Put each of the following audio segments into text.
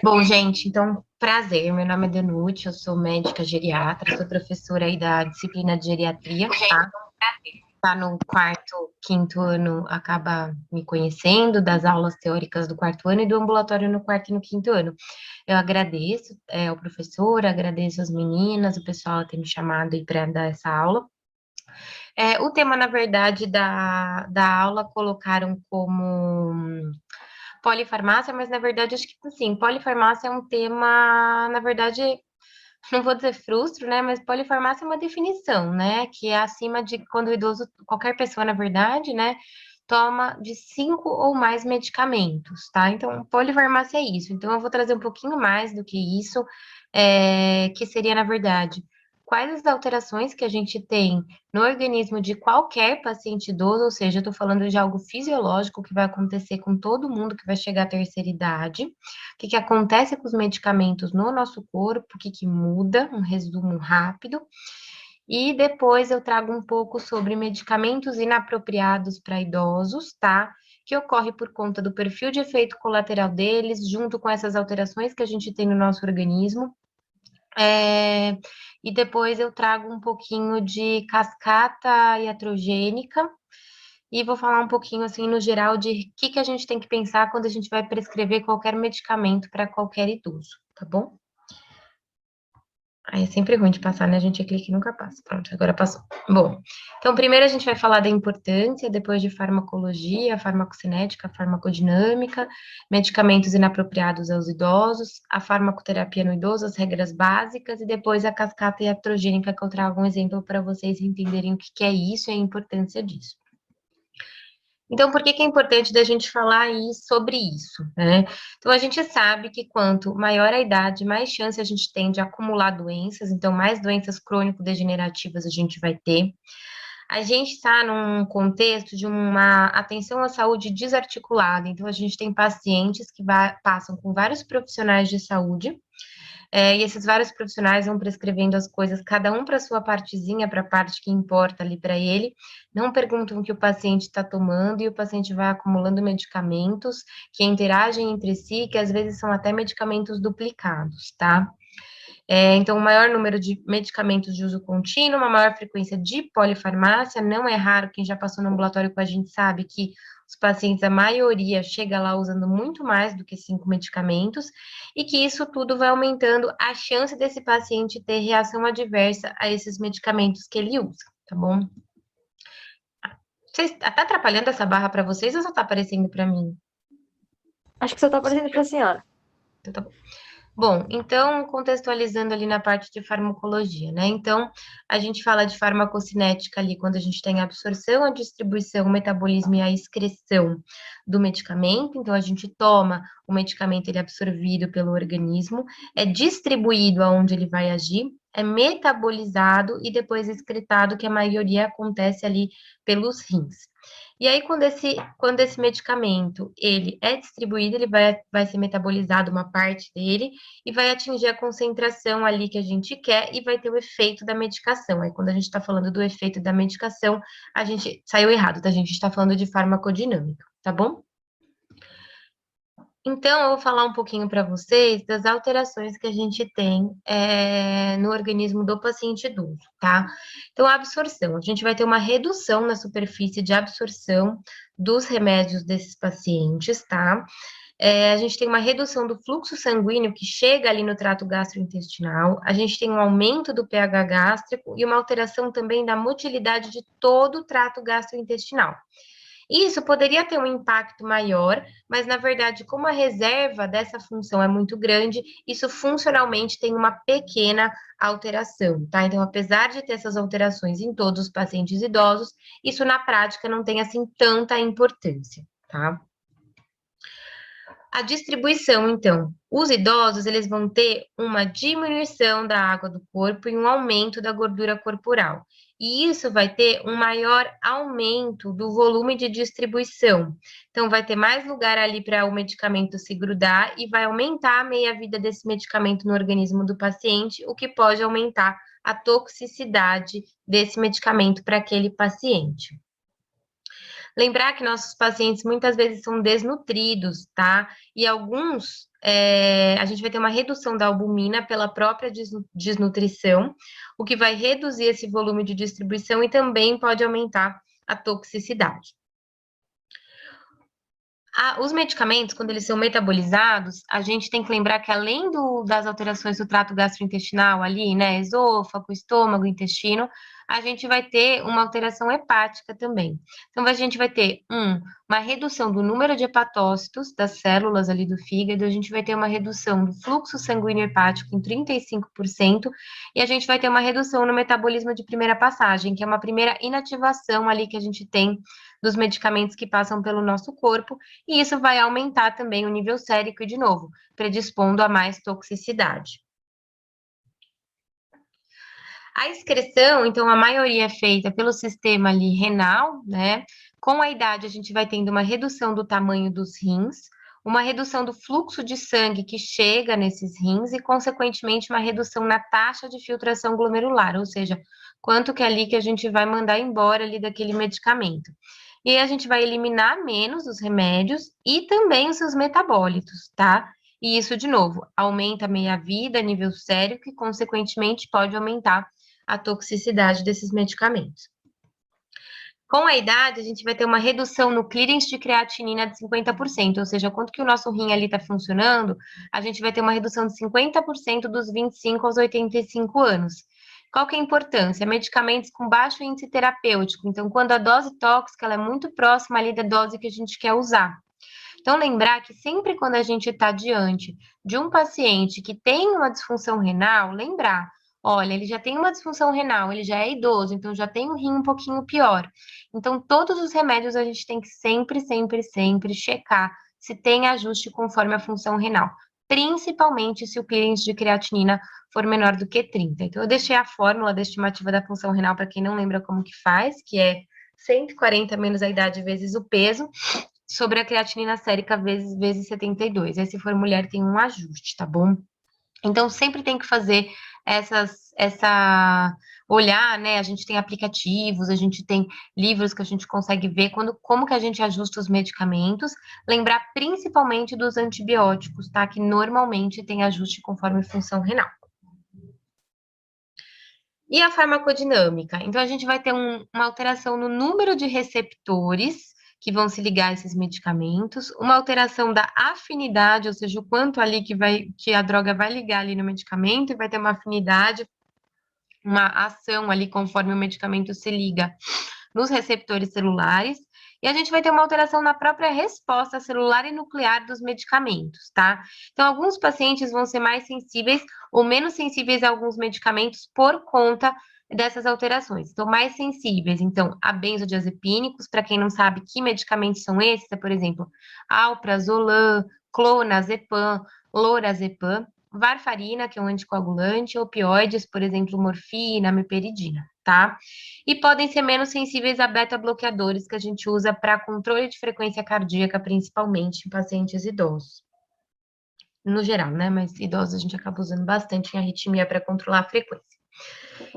Bom, gente, então, prazer. Meu nome é Danute, eu sou médica geriatra, sou professora aí da disciplina de geriatria, tá? Tá no quarto, quinto ano, acaba me conhecendo das aulas teóricas do quarto ano e do ambulatório no quarto e no quinto ano. Eu agradeço, ao professor, agradeço as meninas, o pessoal ter me chamado aí para dar essa aula. O tema, na verdade, da aula colocaram como polifarmácia, mas na verdade acho que assim, polifarmácia é um tema, na verdade, não vou dizer frustro, né? Mas polifarmácia é uma definição, né? Que é acima de quando o idoso, qualquer pessoa, na verdade, né, toma de 5 ou mais medicamentos, tá? Então, polifarmácia é isso. Então, eu vou trazer um pouquinho mais do que isso, que seria, na verdade, quais as alterações que a gente tem no organismo de qualquer paciente idoso, ou seja, eu estou falando de algo fisiológico que vai acontecer com todo mundo que vai chegar à terceira idade, o que acontece com os medicamentos no nosso corpo, o que muda, um resumo rápido. E depois eu trago um pouco sobre medicamentos inapropriados para idosos, tá? Que ocorre por conta do perfil de efeito colateral deles, junto com essas alterações que a gente tem no nosso organismo. É, E depois eu trago um pouquinho de cascata iatrogênica e vou falar um pouquinho, assim, no geral, de o que a gente tem que pensar quando a gente vai prescrever qualquer medicamento para qualquer idoso, tá bom? Aí é sempre ruim de passar, né? A gente clica e nunca passa. Pronto, agora passou. Bom, então primeiro a gente vai falar da importância, depois de farmacologia, farmacocinética, farmacodinâmica, medicamentos inapropriados aos idosos, a farmacoterapia no idoso, as regras básicas, e depois a cascata iatrogênica, que eu trago um exemplo para vocês entenderem o que é isso e a importância disso. Então, por que é importante da gente falar aí sobre isso, né? Então, a gente sabe que quanto maior a idade, mais chance a gente tem de acumular doenças, então, mais doenças crônico-degenerativas a gente vai ter. A gente está num contexto de uma atenção à saúde desarticulada, então, a gente tem pacientes que passam com vários profissionais de saúde, e esses vários profissionais vão prescrevendo as coisas, cada um para sua partezinha, para a parte que importa ali para ele, não perguntam o que o paciente está tomando, e o paciente vai acumulando medicamentos que interagem entre si, que às vezes são até medicamentos duplicados, tá? Então, o maior número de medicamentos de uso contínuo, uma maior frequência de polifarmácia, não é raro, quem já passou no ambulatório com a gente sabe que os pacientes, a maioria, chega lá usando muito mais do que 5 medicamentos, e que isso tudo vai aumentando a chance desse paciente ter reação adversa a esses medicamentos que ele usa, tá bom? Tá atrapalhando essa barra para vocês ou só tá aparecendo para mim? Acho que só tá aparecendo pra senhora. Então, tá bom. Bom, então, contextualizando ali na parte de farmacologia, né? Então, a gente fala de farmacocinética ali quando a gente tem a absorção, a distribuição, o metabolismo e a excreção do medicamento. Então, a gente toma o medicamento, ele é absorvido pelo organismo, é distribuído aonde ele vai agir, é metabolizado e depois excretado, que a maioria acontece ali pelos rins. E aí, quando esse medicamento ele é distribuído, ele vai ser metabolizado uma parte dele e vai atingir a concentração ali que a gente quer e vai ter o efeito da medicação. Aí, quando a gente está falando do efeito da medicação, a gente saiu errado, tá? A gente está falando de farmacodinâmica, tá bom? Então, eu vou falar um pouquinho para vocês das alterações que a gente tem no organismo do paciente idoso, tá? Então, a absorção, a gente vai ter uma redução na superfície de absorção dos remédios desses pacientes, tá? A gente tem uma redução do fluxo sanguíneo que chega ali no trato gastrointestinal, a gente tem um aumento do pH gástrico e uma alteração também da motilidade de todo o trato gastrointestinal. Isso poderia ter um impacto maior, mas na verdade, como a reserva dessa função é muito grande, isso funcionalmente tem uma pequena alteração, tá? Então, apesar de ter essas alterações em todos os pacientes idosos, isso na prática não tem assim tanta importância, tá? A distribuição, então, os idosos, eles vão ter uma diminuição da água do corpo e um aumento da gordura corporal. E isso vai ter um maior aumento do volume de distribuição. Então, vai ter mais lugar ali para o medicamento se grudar e vai aumentar a meia-vida desse medicamento no organismo do paciente, o que pode aumentar a toxicidade desse medicamento para aquele paciente. Lembrar que nossos pacientes muitas vezes são desnutridos, tá? E alguns, a gente vai ter uma redução da albumina pela própria desnutrição, o que vai reduzir esse volume de distribuição e também pode aumentar a toxicidade. Os medicamentos, quando eles são metabolizados, a gente tem que lembrar que além das alterações do trato gastrointestinal ali, né, esôfago, estômago, intestino, a gente vai ter uma alteração hepática também. Então, a gente vai ter, uma redução do número de hepatócitos, das células ali do fígado, a gente vai ter uma redução do fluxo sanguíneo hepático em 35%, e a gente vai ter uma redução no metabolismo de primeira passagem, que é uma primeira inativação ali que a gente tem dos medicamentos que passam pelo nosso corpo, e isso vai aumentar também o nível sérico e, de novo, predispondo a mais toxicidade. A excreção, então, a maioria é feita pelo sistema ali renal, né? Com a idade, a gente vai tendo uma redução do tamanho dos rins, uma redução do fluxo de sangue que chega nesses rins e, consequentemente, uma redução na taxa de filtração glomerular, ou seja, quanto que é ali que a gente vai mandar embora ali daquele medicamento. E aí a gente vai eliminar menos os remédios e também os seus metabólitos, tá? E isso, de novo, aumenta a meia-vida, nível sério, que consequentemente pode aumentar a toxicidade desses medicamentos. Com a idade, a gente vai ter uma redução no clearance de creatinina de 50%, ou seja, quanto que o nosso rim ali está funcionando, a gente vai ter uma redução de 50% dos 25 aos 85 anos. Qual que é a importância? Medicamentos com baixo índice terapêutico. Então, quando a dose tóxica ela é muito próxima ali da dose que a gente quer usar. Então, lembrar que sempre quando a gente está diante de um paciente que tem uma disfunção renal, lembrar, olha, ele já tem uma disfunção renal, ele já é idoso, então já tem um rim um pouquinho pior. Então, todos os remédios a gente tem que sempre, sempre, sempre checar se tem ajuste conforme a função renal, principalmente se o clearance de creatinina for menor do que 30. Então, eu deixei a fórmula da estimativa da função renal para quem não lembra como que faz, que é 140 menos a idade vezes o peso, sobre a creatinina sérica vezes 72. Aí, se for mulher, tem um ajuste, tá bom? Então, sempre tem que fazer olhar, né? A gente tem aplicativos, a gente tem livros que a gente consegue ver como que a gente ajusta os medicamentos. Lembrar principalmente dos antibióticos, tá? Que normalmente tem ajuste conforme função renal. E a farmacodinâmica? Então, a gente vai ter uma alteração no número de receptores que vão se ligar a esses medicamentos, uma alteração da afinidade, ou seja, o quanto ali que a droga vai ligar ali no medicamento, e vai ter uma afinidade, uma ação ali conforme o medicamento se liga nos receptores celulares, e a gente vai ter uma alteração na própria resposta celular e nuclear dos medicamentos, tá? Então, alguns pacientes vão ser mais sensíveis ou menos sensíveis a alguns medicamentos por conta dessas alterações. Então, mais sensíveis, então, a benzodiazepínicos, para quem não sabe que medicamentos são esses, é, por exemplo, alprazolam, clonazepam, lorazepam, varfarina, que é um anticoagulante, opioides, por exemplo, morfina, meperidina, tá? E podem ser menos sensíveis a beta-bloqueadores que a gente usa para controle de frequência cardíaca, principalmente em pacientes idosos. No geral, né? Mas idosos a gente acaba usando bastante em arritmia para controlar a frequência.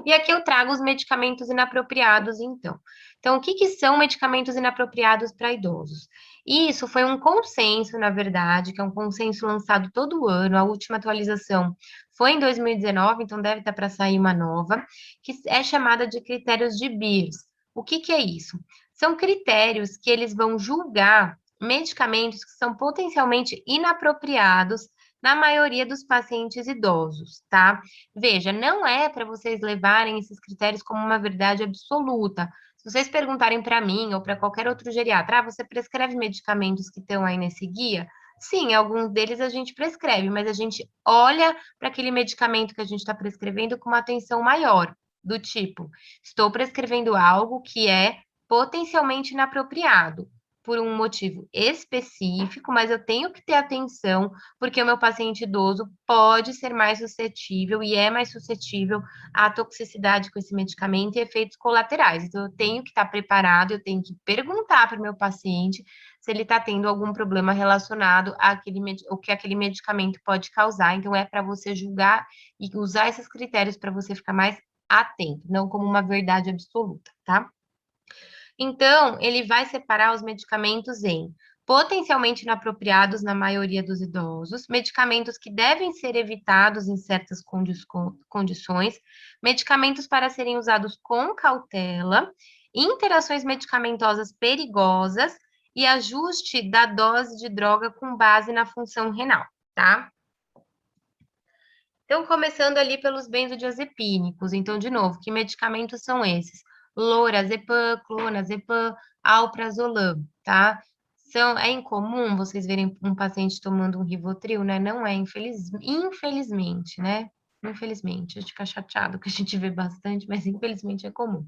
E aqui eu trago os medicamentos inapropriados, então. Então, o que que são medicamentos inapropriados para idosos? Isso foi um consenso, na verdade, que é um consenso lançado todo ano. A última atualização foi em 2019, então deve estar para sair uma nova, que é chamada de critérios de Beers. O que que é isso? São critérios que eles vão julgar medicamentos que são potencialmente inapropriados na maioria dos pacientes idosos, tá? Veja, não é para vocês levarem esses critérios como uma verdade absoluta. Se vocês perguntarem para mim ou para qualquer outro geriatra, você prescreve medicamentos que estão aí nesse guia? Sim, alguns deles a gente prescreve, mas a gente olha para aquele medicamento que a gente está prescrevendo com uma atenção maior, do tipo, estou prescrevendo algo que é potencialmente inapropriado por um motivo específico, mas eu tenho que ter atenção, porque o meu paciente idoso pode ser mais suscetível e é mais suscetível à toxicidade com esse medicamento e efeitos colaterais. Então, eu tenho que estar preparado, eu tenho que perguntar para o meu paciente se ele está tendo algum problema relacionado ao que aquele medicamento pode causar. Então, é para você julgar e usar esses critérios para você ficar mais atento, não como uma verdade absoluta, tá? Então, ele vai separar os medicamentos em potencialmente inapropriados na maioria dos idosos, medicamentos que devem ser evitados em certas condições, medicamentos para serem usados com cautela, interações medicamentosas perigosas e ajuste da dose de droga com base na função renal, tá? Então, começando ali pelos benzodiazepínicos. Então, de novo, que medicamentos são esses? Lorazepam, clonazepam, alprazolam, tá? É incomum vocês verem um paciente tomando um Rivotril, né? Não é, infelizmente, né? Infelizmente, a gente fica chateado que a gente vê bastante, mas infelizmente é comum.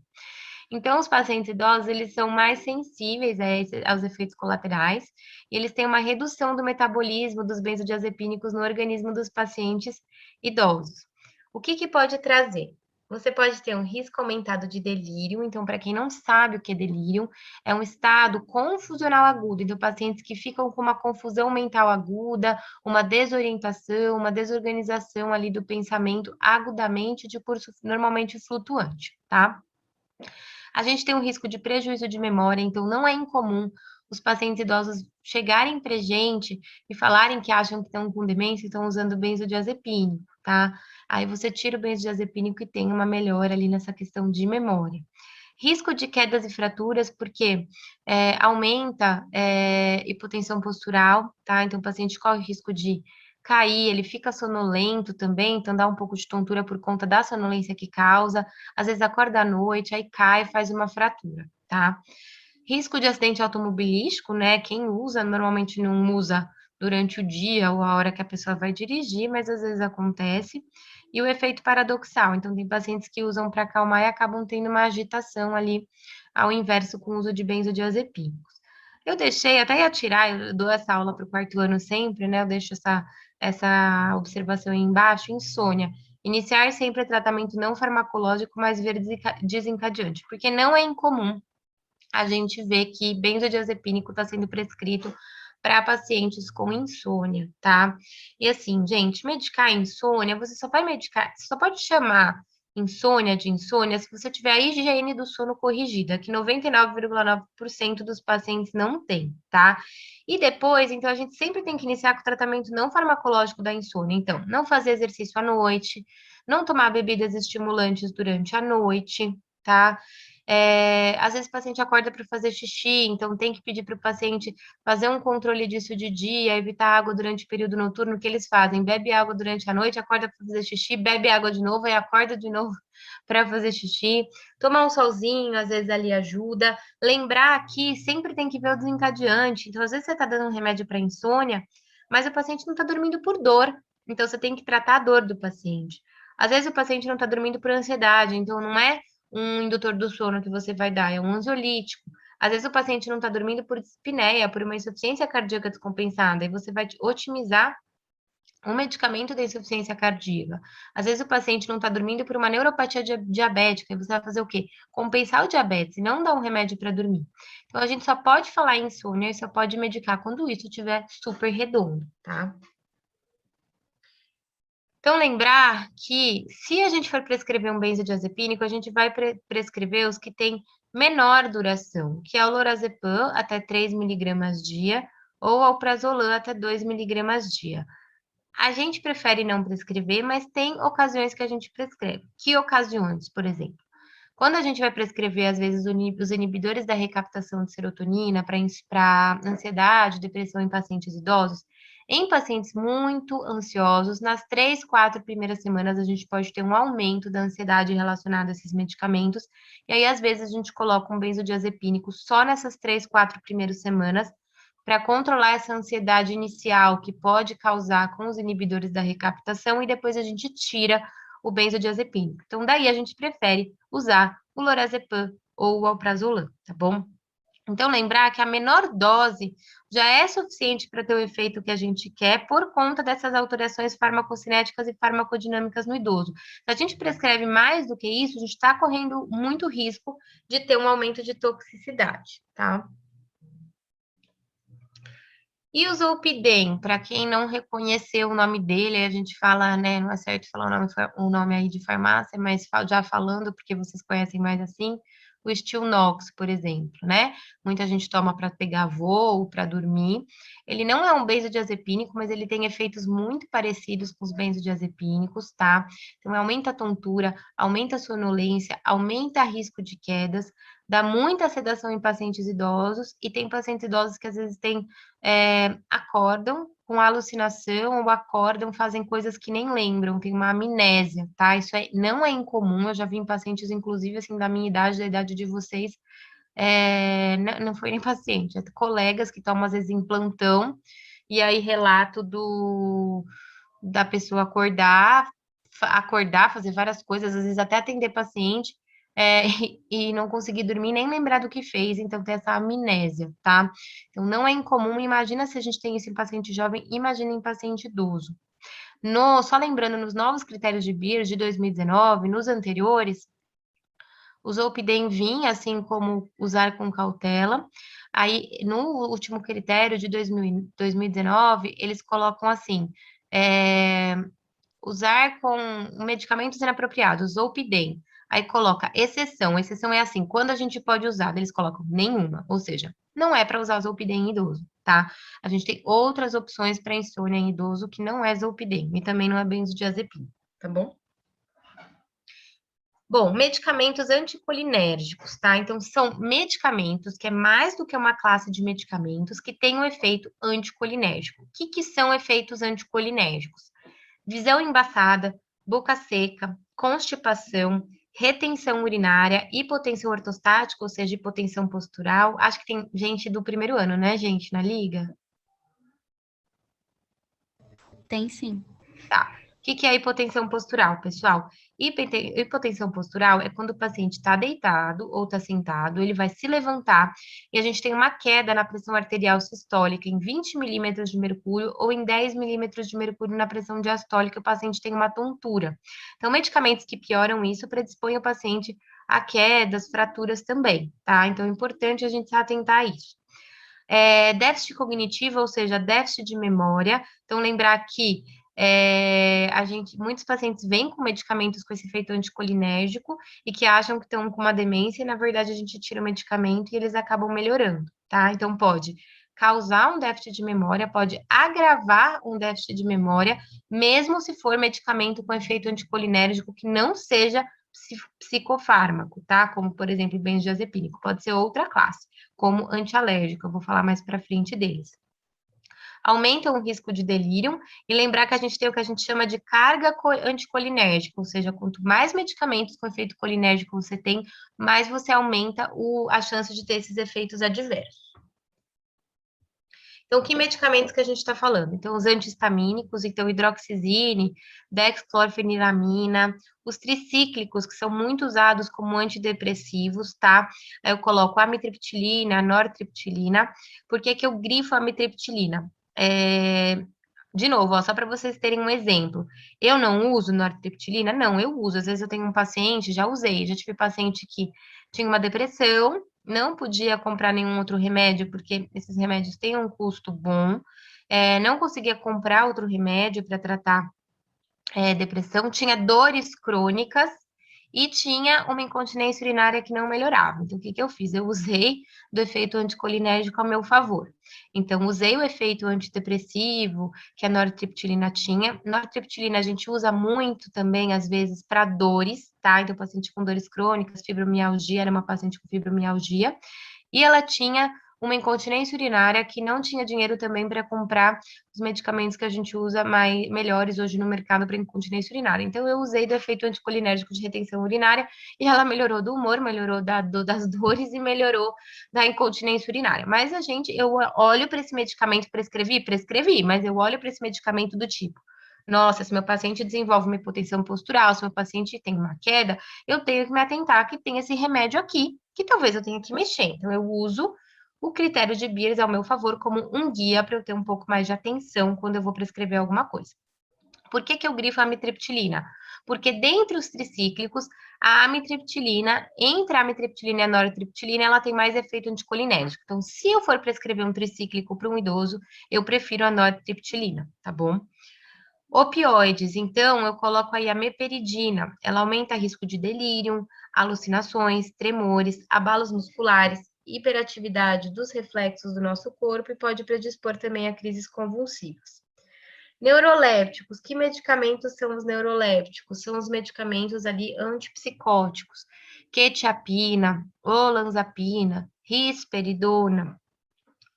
Então, os pacientes idosos, eles são mais sensíveis aos efeitos colaterais, e eles têm uma redução do metabolismo dos benzodiazepínicos no organismo dos pacientes idosos. O que que pode trazer? Você pode ter um risco aumentado de delírio. Então, para quem não sabe o que é delírio, é um estado confusional agudo. Então, pacientes que ficam com uma confusão mental aguda, uma desorientação, uma desorganização ali do pensamento agudamente de curso normalmente flutuante, tá? A gente tem um risco de prejuízo de memória, então não é incomum os pacientes idosos chegarem pra gente e falarem que acham que estão com demência e estão usando benzodiazepínico, tá? Aí você tira o benzodiazepínico e tem uma melhora ali nessa questão de memória. Risco de quedas e fraturas, porque aumenta hipotensão postural, tá? Então, o paciente corre o risco de cair, ele fica sonolento também, então dá um pouco de tontura por conta da sonolência que causa. Às vezes acorda à noite, aí cai, faz uma fratura, tá? Risco de acidente automobilístico, né? Quem usa, normalmente não usa durante o dia ou a hora que a pessoa vai dirigir, mas às vezes acontece. E o efeito paradoxal, então tem pacientes que usam para acalmar e acabam tendo uma agitação ali, ao inverso com o uso de benzodiazepínicos. Eu deixei, até ia tirar, eu dou essa aula para o quarto ano sempre, né? Eu deixo essa observação aí embaixo, insônia. Iniciar sempre tratamento não farmacológico, mas ver desencadeante, porque não é incomum a gente ver que benzodiazepínico está sendo prescrito para pacientes com insônia, tá? E assim, gente, medicar insônia, você só vai medicar, você só pode chamar insônia de insônia se você tiver a higiene do sono corrigida, que 99,9% dos pacientes não tem, tá? E depois, então, a gente sempre tem que iniciar com o tratamento não farmacológico da insônia. Então, não fazer exercício à noite, não tomar bebidas estimulantes durante a noite, tá? Às vezes o paciente acorda para fazer xixi, então tem que pedir para o paciente fazer um controle disso de dia, evitar água durante o período noturno, que eles fazem, bebe água durante a noite, acorda para fazer xixi, bebe água de novo e acorda de novo para fazer xixi, tomar um solzinho, às vezes ali ajuda, lembrar que sempre tem que ver o desencadeante, então às vezes você está dando um remédio para insônia, mas o paciente não está dormindo por dor, então você tem que tratar a dor do paciente. Às vezes o paciente não está dormindo por ansiedade, então não é um indutor do sono que você vai dar, é um ansiolítico. Às vezes o paciente não está dormindo por dispneia, por uma insuficiência cardíaca descompensada, e você vai otimizar um medicamento da insuficiência cardíaca. Às vezes o paciente não está dormindo por uma neuropatia diabética, e você vai fazer o quê? Compensar o diabetes e não dar um remédio para dormir. Então a gente só pode falar em insônia e só pode medicar quando isso estiver super redondo, tá? Então, lembrar que se a gente for prescrever um benzodiazepínico, a gente vai prescrever os que têm menor duração, que é o lorazepam até 3 miligramas dia ou alprazolam até 2 miligramas dia. A gente prefere não prescrever, mas tem ocasiões que a gente prescreve. Que ocasiões, por exemplo? Quando a gente vai prescrever, às vezes, os inibidores da recaptação de serotonina para ansiedade, depressão em pacientes idosos, em pacientes muito ansiosos, nas 3, 4 primeiras semanas, a gente pode ter um aumento da ansiedade relacionada a esses medicamentos, e aí, às vezes, a gente coloca um benzodiazepínico só nessas 3, 4 primeiras semanas, para controlar essa ansiedade inicial que pode causar com os inibidores da recaptação, e depois a gente tira o benzodiazepínico. Então, daí a gente prefere usar o lorazepam ou o alprazolam, tá bom? Então, lembrar que a menor dose já é suficiente para ter o efeito que a gente quer por conta dessas alterações farmacocinéticas e farmacodinâmicas no idoso. Se a gente prescreve mais do que isso, a gente está correndo muito risco de ter um aumento de toxicidade, tá? E o Zolpidem, para quem não reconheceu o nome dele, a gente fala, né, não é certo falar o nome aí de farmácia, mas já falando, porque vocês conhecem mais assim, o Stilnox, por exemplo, né? Muita gente toma para pegar voo, para dormir. Ele não é um benzodiazepínico, mas ele tem efeitos muito parecidos com os benzodiazepínicos, tá? Então, aumenta a tontura, aumenta a sonolência, aumenta o risco de quedas, dá muita sedação em pacientes idosos, e tem pacientes idosos que às vezes acordam com alucinação ou acordam, fazem coisas que nem lembram, tem uma amnésia, tá? Isso não é incomum, eu já vi em pacientes, inclusive, assim, da minha idade, da idade de vocês, não foi nem paciente, é colegas que tomam, às vezes, em plantão, e aí relato da pessoa acordar, fazer várias coisas, às vezes até atender paciente, e não conseguir dormir, nem lembrar do que fez, então tem essa amnésia, tá? Então não é incomum, imagina se a gente tem isso em paciente jovem, imagina em paciente idoso. Só lembrando, nos novos critérios de Beers de 2019, nos anteriores, o Zolpidem vinha, assim como usar com cautela. Aí, no último critério de 2019, eles colocam assim, usar com medicamentos inapropriados, Zolpidem. Aí coloca exceção. Exceção é assim, quando a gente pode usar, eles colocam nenhuma, ou seja, não é para usar Zolpidem em idoso, tá? A gente tem outras opções para insônia em idoso que não é Zolpidem e também não é benzodiazepina, tá bom? Bom, medicamentos anticolinérgicos, tá? Então, são medicamentos que é mais do que uma classe de medicamentos que tem um efeito anticolinérgico. O que são efeitos anticolinérgicos? Visão embaçada, boca seca, constipação, retenção urinária, hipotensão ortostática, ou seja, hipotensão postural. Acho que tem gente do primeiro ano, né, gente, na liga? Tem sim. Tá. O que é hipotensão postural, pessoal? Hipotensão postural é quando o paciente está deitado ou está sentado, ele vai se levantar e a gente tem uma queda na pressão arterial sistólica em 20 milímetros de mercúrio ou em 10 milímetros de mercúrio na pressão diastólica, o paciente tem uma tontura. Então, medicamentos que pioram isso predispõem o paciente a quedas, fraturas também, tá? Então, é importante a gente se atentar a isso. Déficit cognitivo, ou seja, déficit de memória. Então, lembrar que muitos pacientes vêm com medicamentos com esse efeito anticolinérgico e que acham que estão com uma demência, e na verdade a gente tira o medicamento e eles acabam melhorando, tá? Então, pode causar um déficit de memória, pode agravar um déficit de memória, mesmo se for medicamento com efeito anticolinérgico que não seja psicofármaco, tá? Como, por exemplo, benzodiazepínico, pode ser outra classe, como antialérgico, eu vou falar mais para frente deles. Aumentam o risco de delírio, e lembrar que a gente tem o que a gente chama de carga anticolinérgica, ou seja, quanto mais medicamentos com efeito colinérgico você tem, mais você aumenta a chance de ter esses efeitos adversos. Então, que medicamentos que a gente está falando? Então, os antihistamínicos, então, hidroxizine, dexclorfeniramina, os tricíclicos, que são muito usados como antidepressivos, tá? Aí eu coloco a amitriptilina, a nortriptilina. Por que que eu grifo a amitriptilina? De novo, ó, só para vocês terem um exemplo. Eu não uso nortriptilina? Não, eu uso. Às vezes eu tenho um paciente, já usei, já tive paciente que tinha uma depressão, não podia comprar nenhum outro remédio, porque esses remédios têm um custo bom, não conseguia comprar outro remédio para tratar depressão, tinha dores crônicas e tinha uma incontinência urinária que não melhorava. Então, o que eu fiz? Eu usei do efeito anticolinérgico a meu favor. Então, usei o efeito antidepressivo que a nortriptilina tinha. Nortriptilina a gente usa muito também, às vezes, para dores, tá? Então, paciente com dores crônicas, fibromialgia, era uma paciente com fibromialgia, e ela tinha uma incontinência urinária que não tinha dinheiro também para comprar os medicamentos que a gente usa melhores hoje no mercado para incontinência urinária. Então, eu usei do efeito anticolinérgico de retenção urinária e ela melhorou do humor, melhorou das dores e melhorou da incontinência urinária. Mas eu olho para esse medicamento, prescrevi, mas eu olho para esse medicamento do tipo: nossa, se meu paciente desenvolve uma hipotensão postural, se meu paciente tem uma queda, eu tenho que me atentar que tem esse remédio aqui, que talvez eu tenha que mexer. Então, eu uso o critério de Beers ao meu favor como um guia para eu ter um pouco mais de atenção quando eu vou prescrever alguma coisa. Por que eu grifo a amitriptilina? Porque dentre os tricíclicos, a amitriptilina, entre a amitriptilina e a nortriptilina, ela tem mais efeito anticolinérgico. Então, se eu for prescrever um tricíclico para um idoso, eu prefiro a nortriptilina, tá bom? Opioides, então, eu coloco aí a meperidina. Ela aumenta o risco de delírio, alucinações, tremores, abalos musculares, hiperatividade dos reflexos do nosso corpo e pode predispor também a crises convulsivas. Neurolépticos, que medicamentos são os neurolépticos? São os medicamentos ali antipsicóticos, quetiapina, olanzapina, risperidona,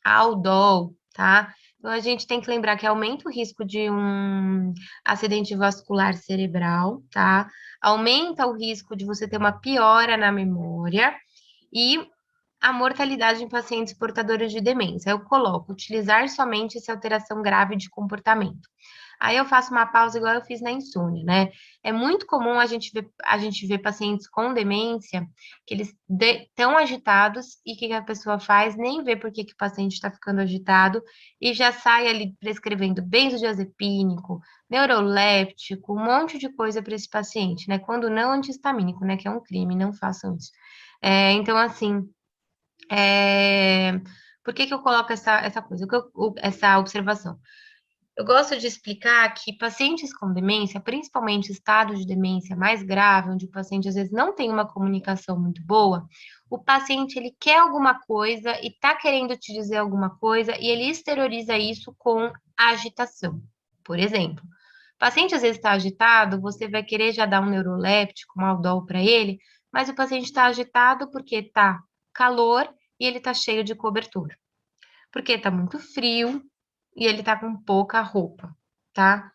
Aldol, tá? Então, a gente tem que lembrar que aumenta o risco de um acidente vascular cerebral, tá? Aumenta o risco de você ter uma piora na memória e a mortalidade em pacientes portadores de demência. Eu coloco utilizar somente se alteração grave de comportamento. Aí eu faço uma pausa igual eu fiz na insônia, né? É muito comum a gente ver pacientes com demência que eles estão agitados e que a pessoa faz, nem vê por que o paciente está ficando agitado e já sai ali prescrevendo benzodiazepínico, neuroléptico, um monte de coisa para esse paciente, né? Quando não antihistamínico, né? Que é um crime, não façam isso. Então, assim, por que eu coloco essa coisa, essa observação? Eu gosto de explicar que pacientes com demência, principalmente estado de demência mais grave, onde o paciente às vezes não tem uma comunicação muito boa, o paciente ele quer alguma coisa e está querendo te dizer alguma coisa e ele exterioriza isso com agitação. Por exemplo, o paciente às vezes está agitado, você vai querer já dar um neuroléptico, um Aldol para ele, mas o paciente está agitado porque está calor e ele está cheio de cobertura. Porque está muito frio e ele tá com pouca roupa, tá?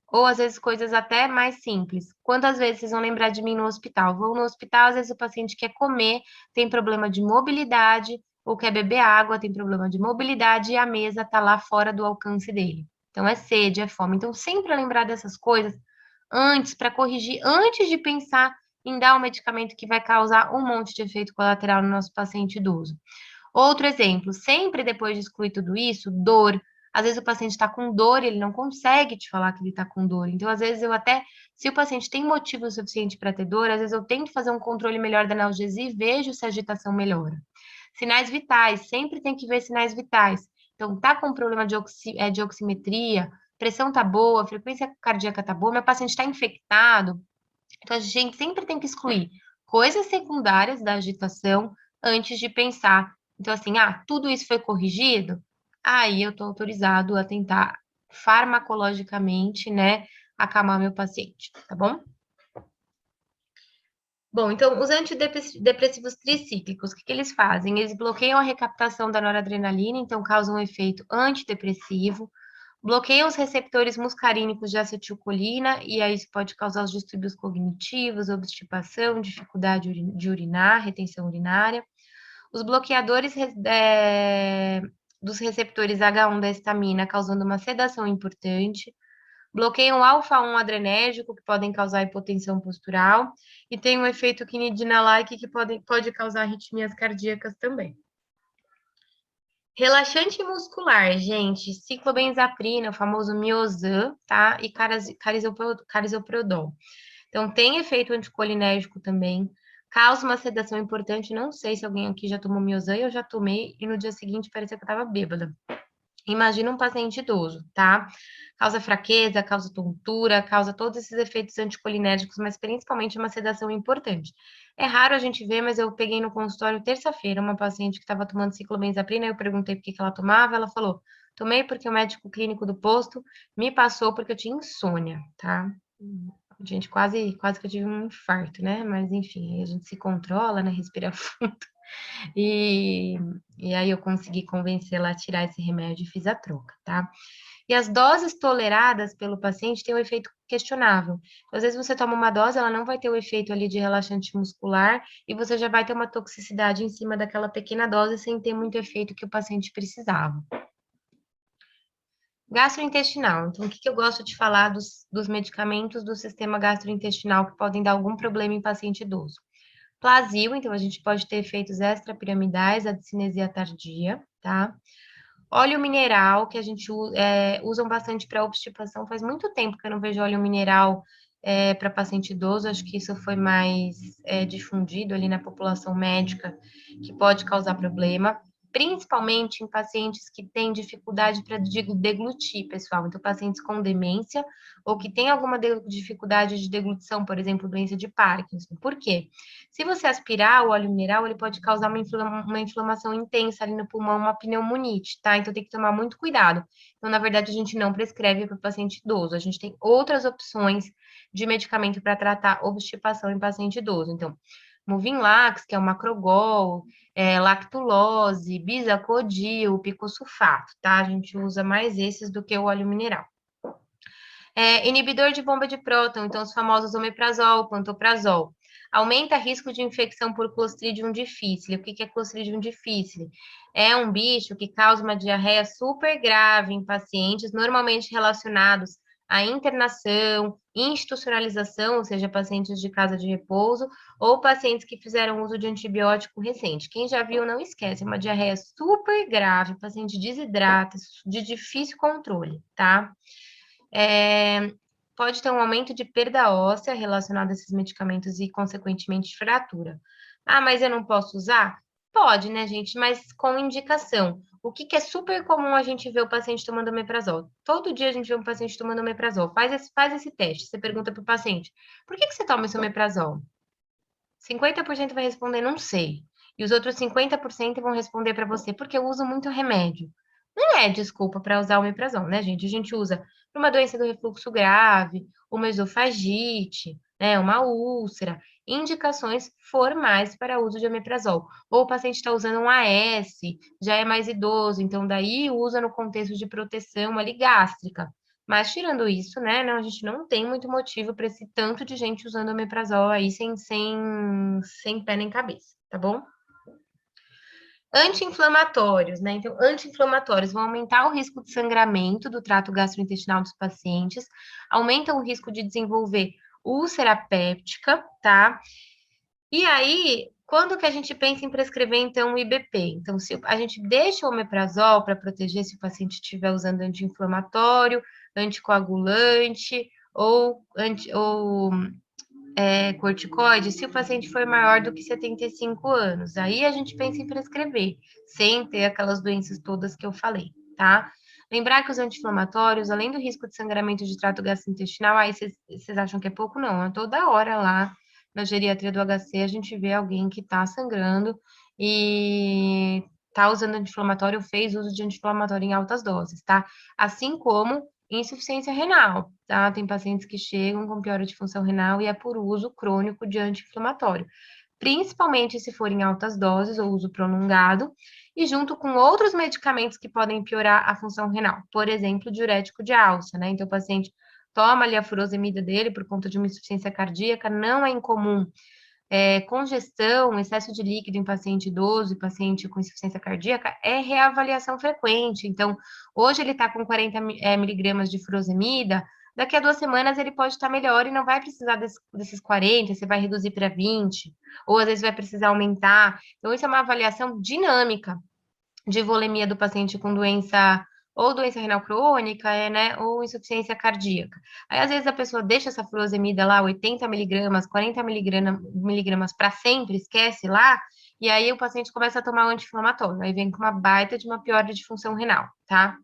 Ou às vezes coisas até mais simples. Quantas vezes vocês vão lembrar de mim no hospital? Vou no hospital, às vezes o paciente quer comer, tem problema de mobilidade, ou quer beber água, tem problema de mobilidade e a mesa tá lá fora do alcance dele. Então é sede, é fome. Então sempre lembrar dessas coisas antes, para corrigir, antes de pensar em dar um medicamento que vai causar um monte de efeito colateral no nosso paciente idoso. Outro exemplo, sempre depois de excluir tudo isso, dor. Às vezes o paciente está com dor e ele não consegue te falar que ele está com dor. Então, às vezes, se o paciente tem motivo suficiente para ter dor, às vezes eu tento fazer um controle melhor da analgesia e vejo se a agitação melhora. Sinais vitais, sempre tem que ver sinais vitais. Então, tá com problema de oximetria, pressão tá boa, frequência cardíaca tá boa, meu paciente está infectado. Então, a gente sempre tem que excluir coisas secundárias da agitação antes de pensar. Então, assim, tudo isso foi corrigido? Aí eu estou autorizado a tentar farmacologicamente, né, acalmar meu paciente, tá bom? Bom, então, os antidepressivos tricíclicos, o que eles fazem? Eles bloqueiam a recaptação da noradrenalina, então causam um efeito antidepressivo, bloqueiam os receptores muscarínicos de acetilcolina, e aí isso pode causar os distúrbios cognitivos, obstipação, dificuldade de urinar, retenção urinária. Os bloqueadores dos receptores H1 da histamina, causando uma sedação importante. Bloqueiam o alfa-1 adrenérgico, que podem causar hipotensão postural. E tem um efeito quinidina-like, que pode causar arritmias cardíacas também. Relaxante muscular, gente, ciclobenzaprina, o famoso Miozan, tá? E carisoprodol. Então, tem efeito anticolinérgico também, causa uma sedação importante. Não sei se alguém aqui já tomou Miozan, eu já tomei, e no dia seguinte parecia que eu tava bêbada. Imagina um paciente idoso, tá? Causa fraqueza, causa tontura, causa todos esses efeitos anticolinérgicos, mas principalmente uma sedação importante. É raro a gente ver, mas eu peguei no consultório terça-feira uma paciente que estava tomando ciclobenzaprina, eu perguntei por que ela tomava, ela falou, tomei porque o médico clínico do posto me passou porque eu tinha insônia, tá? Gente, quase que eu tive um infarto, né? Mas enfim, aí a gente se controla, né? Respira fundo. E, e aí eu consegui convencê-la a tirar esse remédio e fiz a troca, tá? E as doses toleradas pelo paciente têm um efeito questionável. Às vezes você toma uma dose, ela não vai ter o efeito ali de relaxante muscular e você já vai ter uma toxicidade em cima daquela pequena dose sem ter muito efeito que o paciente precisava. Gastrointestinal. Então, o que eu gosto de falar dos medicamentos do sistema gastrointestinal que podem dar algum problema em paciente idoso? Plasio, então a gente pode ter efeitos extrapiramidais, a discinesia tardia, tá? Óleo mineral, que a gente usam bastante para obstipação. Faz muito tempo que eu não vejo óleo mineral para paciente idoso, acho que isso foi mais difundido ali na população médica, que pode causar problema. principalmente em pacientes que têm dificuldade para deglutir, pessoal. Então, pacientes com demência ou que têm alguma dificuldade de deglutição, por exemplo, doença de Parkinson. Por quê? Se você aspirar o óleo mineral, ele pode causar uma inflamação intensa ali no pulmão, uma pneumonite, tá? Então, tem que tomar muito cuidado. Então, na verdade, a gente não prescreve para o paciente idoso. A gente tem outras opções de medicamento para tratar obstipação em paciente idoso. Então, Movimlax, que é o Macrogol, lactulose, bisacodyl, picosulfato, tá? A gente usa mais esses do que o óleo mineral. Inibidor de bomba de próton, então os famosos omeprazol, pantoprazol. Aumenta risco de infecção por Clostridium difficile. O que é Clostridium difficile? É um bicho que causa uma diarreia super grave em pacientes, normalmente relacionados à internação, institucionalização, ou seja, pacientes de casa de repouso, ou pacientes que fizeram uso de antibiótico recente. Quem já viu, não esquece, é uma diarreia super grave, paciente desidrata, de difícil controle, tá? Pode ter um aumento de perda óssea relacionado a esses medicamentos e, consequentemente, fratura. Ah, mas eu não posso usar? Pode, né, gente? Mas com indicação. O que é super comum a gente ver o paciente tomando omeprazol? Todo dia a gente vê um paciente tomando omeprazol. Faz esse teste. Você pergunta para o paciente, por que você toma esse omeprazol? 50% vai responder, não sei. E os outros 50% vão responder para você, porque eu uso muito remédio. Não é desculpa para usar o omeprazol, né, gente? A gente usa para uma doença do refluxo grave, uma esofagite, né, uma úlcera, indicações formais para uso de omeprazol. Ou o paciente está usando um AS, já é mais idoso, então daí usa no contexto de proteção ali gástrica. Mas tirando isso, né, a gente não tem muito motivo para esse tanto de gente usando omeprazol aí sem pé nem cabeça, tá bom? Anti-inflamatórios, né? Então, anti-inflamatórios vão aumentar o risco de sangramento do trato gastrointestinal dos pacientes, aumentam o risco de desenvolver úlcera péptica, tá? E aí, quando que a gente pensa em prescrever, então, o IBP? Então, se a gente deixa o omeprazol para proteger se o paciente estiver usando anti-inflamatório, anticoagulante ou corticoide, se o paciente for maior do que 75 anos. Aí a gente pensa em prescrever, sem ter aquelas doenças todas que eu falei, tá? Lembrar que os anti-inflamatórios, além do risco de sangramento de trato gastrointestinal, aí vocês acham que é pouco? Não, é toda hora lá na geriatria do HC a gente vê alguém que tá sangrando e tá usando anti-inflamatório, fez uso de anti-inflamatório em altas doses, tá? Assim como insuficiência renal, tá? Tem pacientes que chegam com piora de função renal e é por uso crônico de anti-inflamatório, principalmente se for em altas doses ou uso prolongado, e junto com outros medicamentos que podem piorar a função renal, por exemplo, diurético de alça, né? Então, o paciente toma ali a furosemida dele por conta de uma insuficiência cardíaca, não é incomum congestão, excesso de líquido em paciente idoso e paciente com insuficiência cardíaca é reavaliação frequente. Então, hoje ele está com 40 miligramas de furosemida, daqui a 2 semanas ele pode estar melhor e não vai precisar desses 40, você vai reduzir para 20, ou às vezes vai precisar aumentar. Então, isso é uma avaliação dinâmica de volemia do paciente com doença renal crônica, né, ou insuficiência cardíaca. Aí, às vezes, a pessoa deixa essa furosemida lá, 80 miligramas, 40 miligramas para sempre, esquece lá, e aí o paciente começa a tomar o anti-inflamatório, aí vem com uma baita de uma piora de função renal, tá?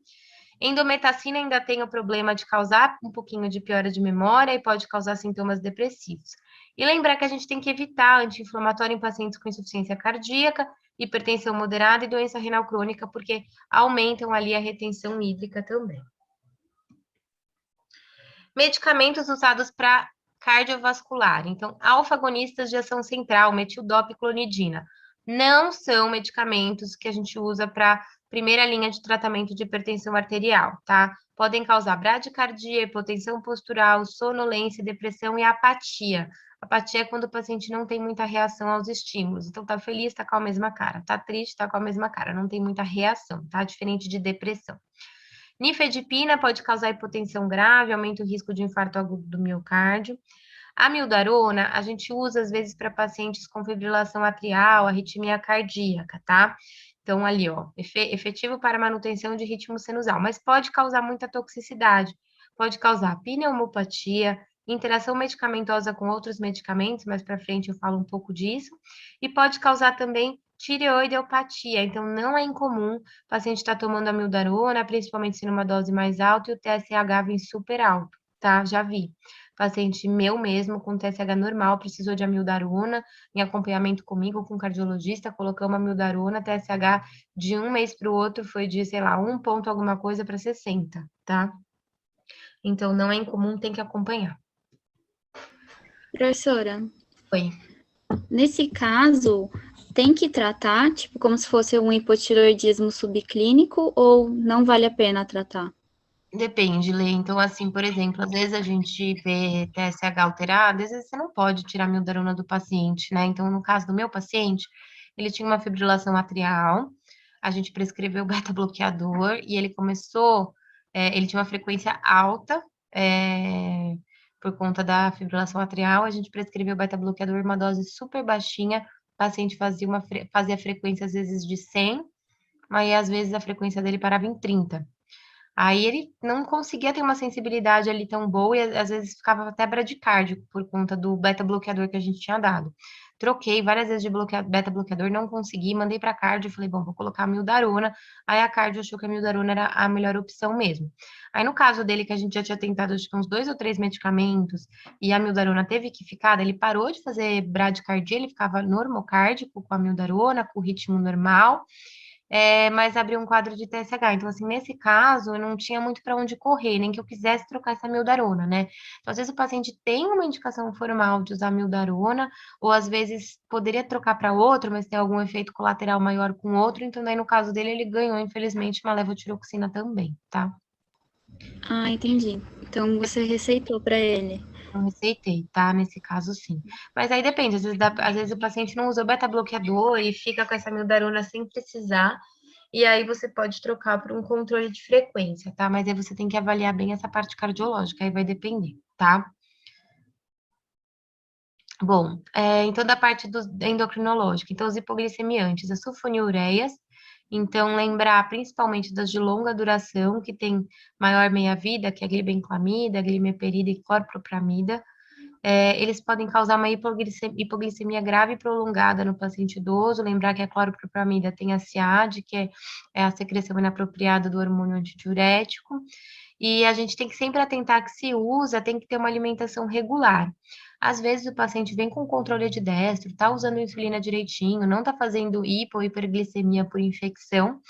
Endometacina ainda tem o problema de causar um pouquinho de piora de memória e pode causar sintomas depressivos. E lembrar que a gente tem que evitar anti-inflamatório em pacientes com insuficiência cardíaca, hipertensão moderada e doença renal crônica, porque aumentam ali a retenção hídrica também. Medicamentos usados para cardiovascular. Então, alfa-agonistas de ação central, metildopiclonidina, não são medicamentos que a gente usa para primeira linha de tratamento de hipertensão arterial, tá? Podem causar bradicardia, hipotensão postural, sonolência, depressão e apatia. Apatia é quando o paciente não tem muita reação aos estímulos. Então, tá feliz, tá com a mesma cara. Tá triste, tá com a mesma cara. Não tem muita reação, tá? Diferente de depressão. Nifedipina pode causar hipotensão grave, aumenta o risco de infarto agudo do miocárdio. A mildarona, a gente usa às vezes para pacientes com fibrilação atrial, arritmia cardíaca, tá? Então, ali, ó, efetivo para manutenção de ritmo sinusal, mas pode causar muita toxicidade, pode causar pneumopatia, interação medicamentosa com outros medicamentos, mais para frente eu falo um pouco disso, e pode causar também tireoideopatia. Então, não é incomum o paciente estar tomando amiodarona, principalmente se numa dose mais alta, e o TSH vem super alto, tá? Já vi. Paciente meu mesmo, com TSH normal, precisou de amiodarona, em acompanhamento comigo, com cardiologista, colocamos amiodarona, TSH de um mês para o outro foi de, sei lá, 1 ponto alguma coisa para 60, tá? Então, não é incomum, tem que acompanhar. Professora, Oi. nesse caso, tem que tratar, tipo, como se fosse um hipotireoidismo subclínico ou não vale a pena tratar? Depende, Lê. Então, assim, por exemplo, às vezes a gente vê TSH alterado, às vezes você não pode tirar a mildarona do paciente, né? Então, no caso do meu paciente, ele tinha uma fibrilação atrial, a gente prescreveu beta-bloqueador e ele começou, ele tinha uma frequência alta, é, por conta da fibrilação atrial, a gente prescreveu beta-bloqueador, uma dose super baixinha, o paciente fazia frequência às vezes de 100, mas às vezes a frequência dele parava em 30. Aí ele não conseguia ter uma sensibilidade ali tão boa e às vezes ficava até bradicárdico por conta do beta-bloqueador que a gente tinha dado. Troquei várias vezes de beta-bloqueador, não consegui, mandei para a cardio, falei, bom, vou colocar a mildarona. Aí a cardio achou que a mildarona era a melhor opção mesmo. Aí no caso dele, que a gente já tinha tentado acho que uns 2 ou 3 medicamentos e a mildarona teve que ficar, ele parou de fazer bradicardia, ele ficava normocárdico com a mildarona, com o ritmo normal, mas abriu um quadro de TSH. Então, assim, nesse caso, eu não tinha muito para onde correr, nem que eu quisesse trocar essa mildarona, né? Então, às vezes o paciente tem uma indicação formal de usar mildarona, ou às vezes poderia trocar para outro, mas tem algum efeito colateral maior com outro. Então, daí no caso dele, ele ganhou, infelizmente, uma levotiroxina também, tá? Ah, entendi. Então você receitou para ele. Não receitei, tá? Nesse caso, sim. Mas aí depende, às vezes o paciente não usou beta-bloqueador e fica com essa mildarona sem precisar, e aí você pode trocar por um controle de frequência, tá? Mas aí você tem que avaliar bem essa parte cardiológica, aí vai depender, tá? Bom, então da parte do endocrinológico, então os hipoglicemiantes, as sulfonilureias, então lembrar principalmente das de longa duração, que tem maior meia-vida, que é a glibenclamida, a glimeperida e clorpropramida. Eles podem causar uma hipoglicemia grave e prolongada no paciente idoso. Lembrar que a cloropropamida tem a SIAD, que é a secreção inapropriada do hormônio antidiurético. E a gente tem que sempre atentar que se usa, tem que ter uma alimentação regular. Às vezes o paciente vem com controle de destro, está usando insulina direitinho, não está fazendo hipo ou hiperglicemia por infecção,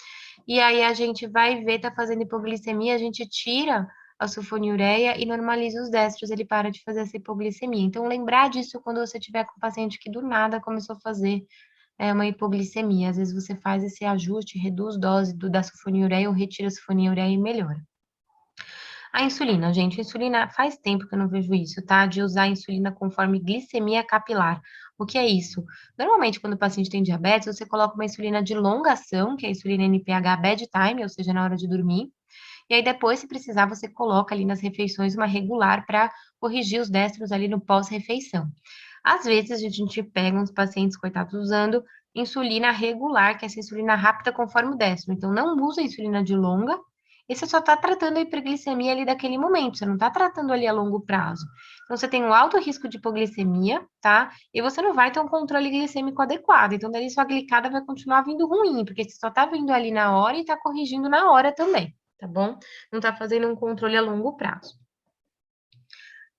e aí a gente vai ver, tá fazendo hipoglicemia, a gente tira a sulfonilureia e normaliza os destros, ele para de fazer essa hipoglicemia. Então, lembrar disso quando você tiver com um paciente que do nada começou a fazer uma hipoglicemia. Às vezes você faz esse ajuste, reduz dose da sulfonilureia ou retira a sulfonilureia e melhora. A insulina, gente, a insulina faz tempo que eu não vejo isso, tá? De usar a insulina conforme glicemia capilar. O que é isso? Normalmente, quando o paciente tem diabetes, você coloca uma insulina de longa ação, que é a insulina NPH bedtime, ou seja, na hora de dormir. E aí, depois, se precisar, você coloca ali nas refeições uma regular para corrigir os destros ali no pós-refeição. Às vezes, a gente pega uns pacientes, coitados, usando insulina regular, que é essa insulina rápida conforme o destro. Então, não usa insulina de longa, e você só está tratando a hiperglicemia ali daquele momento, você não está tratando ali a longo prazo. Então, você tem um alto risco de hipoglicemia, tá? E você não vai ter um controle glicêmico adequado. Então, daí sua glicada vai continuar vindo ruim, porque você só está vindo ali na hora e está corrigindo na hora também, tá bom? Não está fazendo um controle a longo prazo.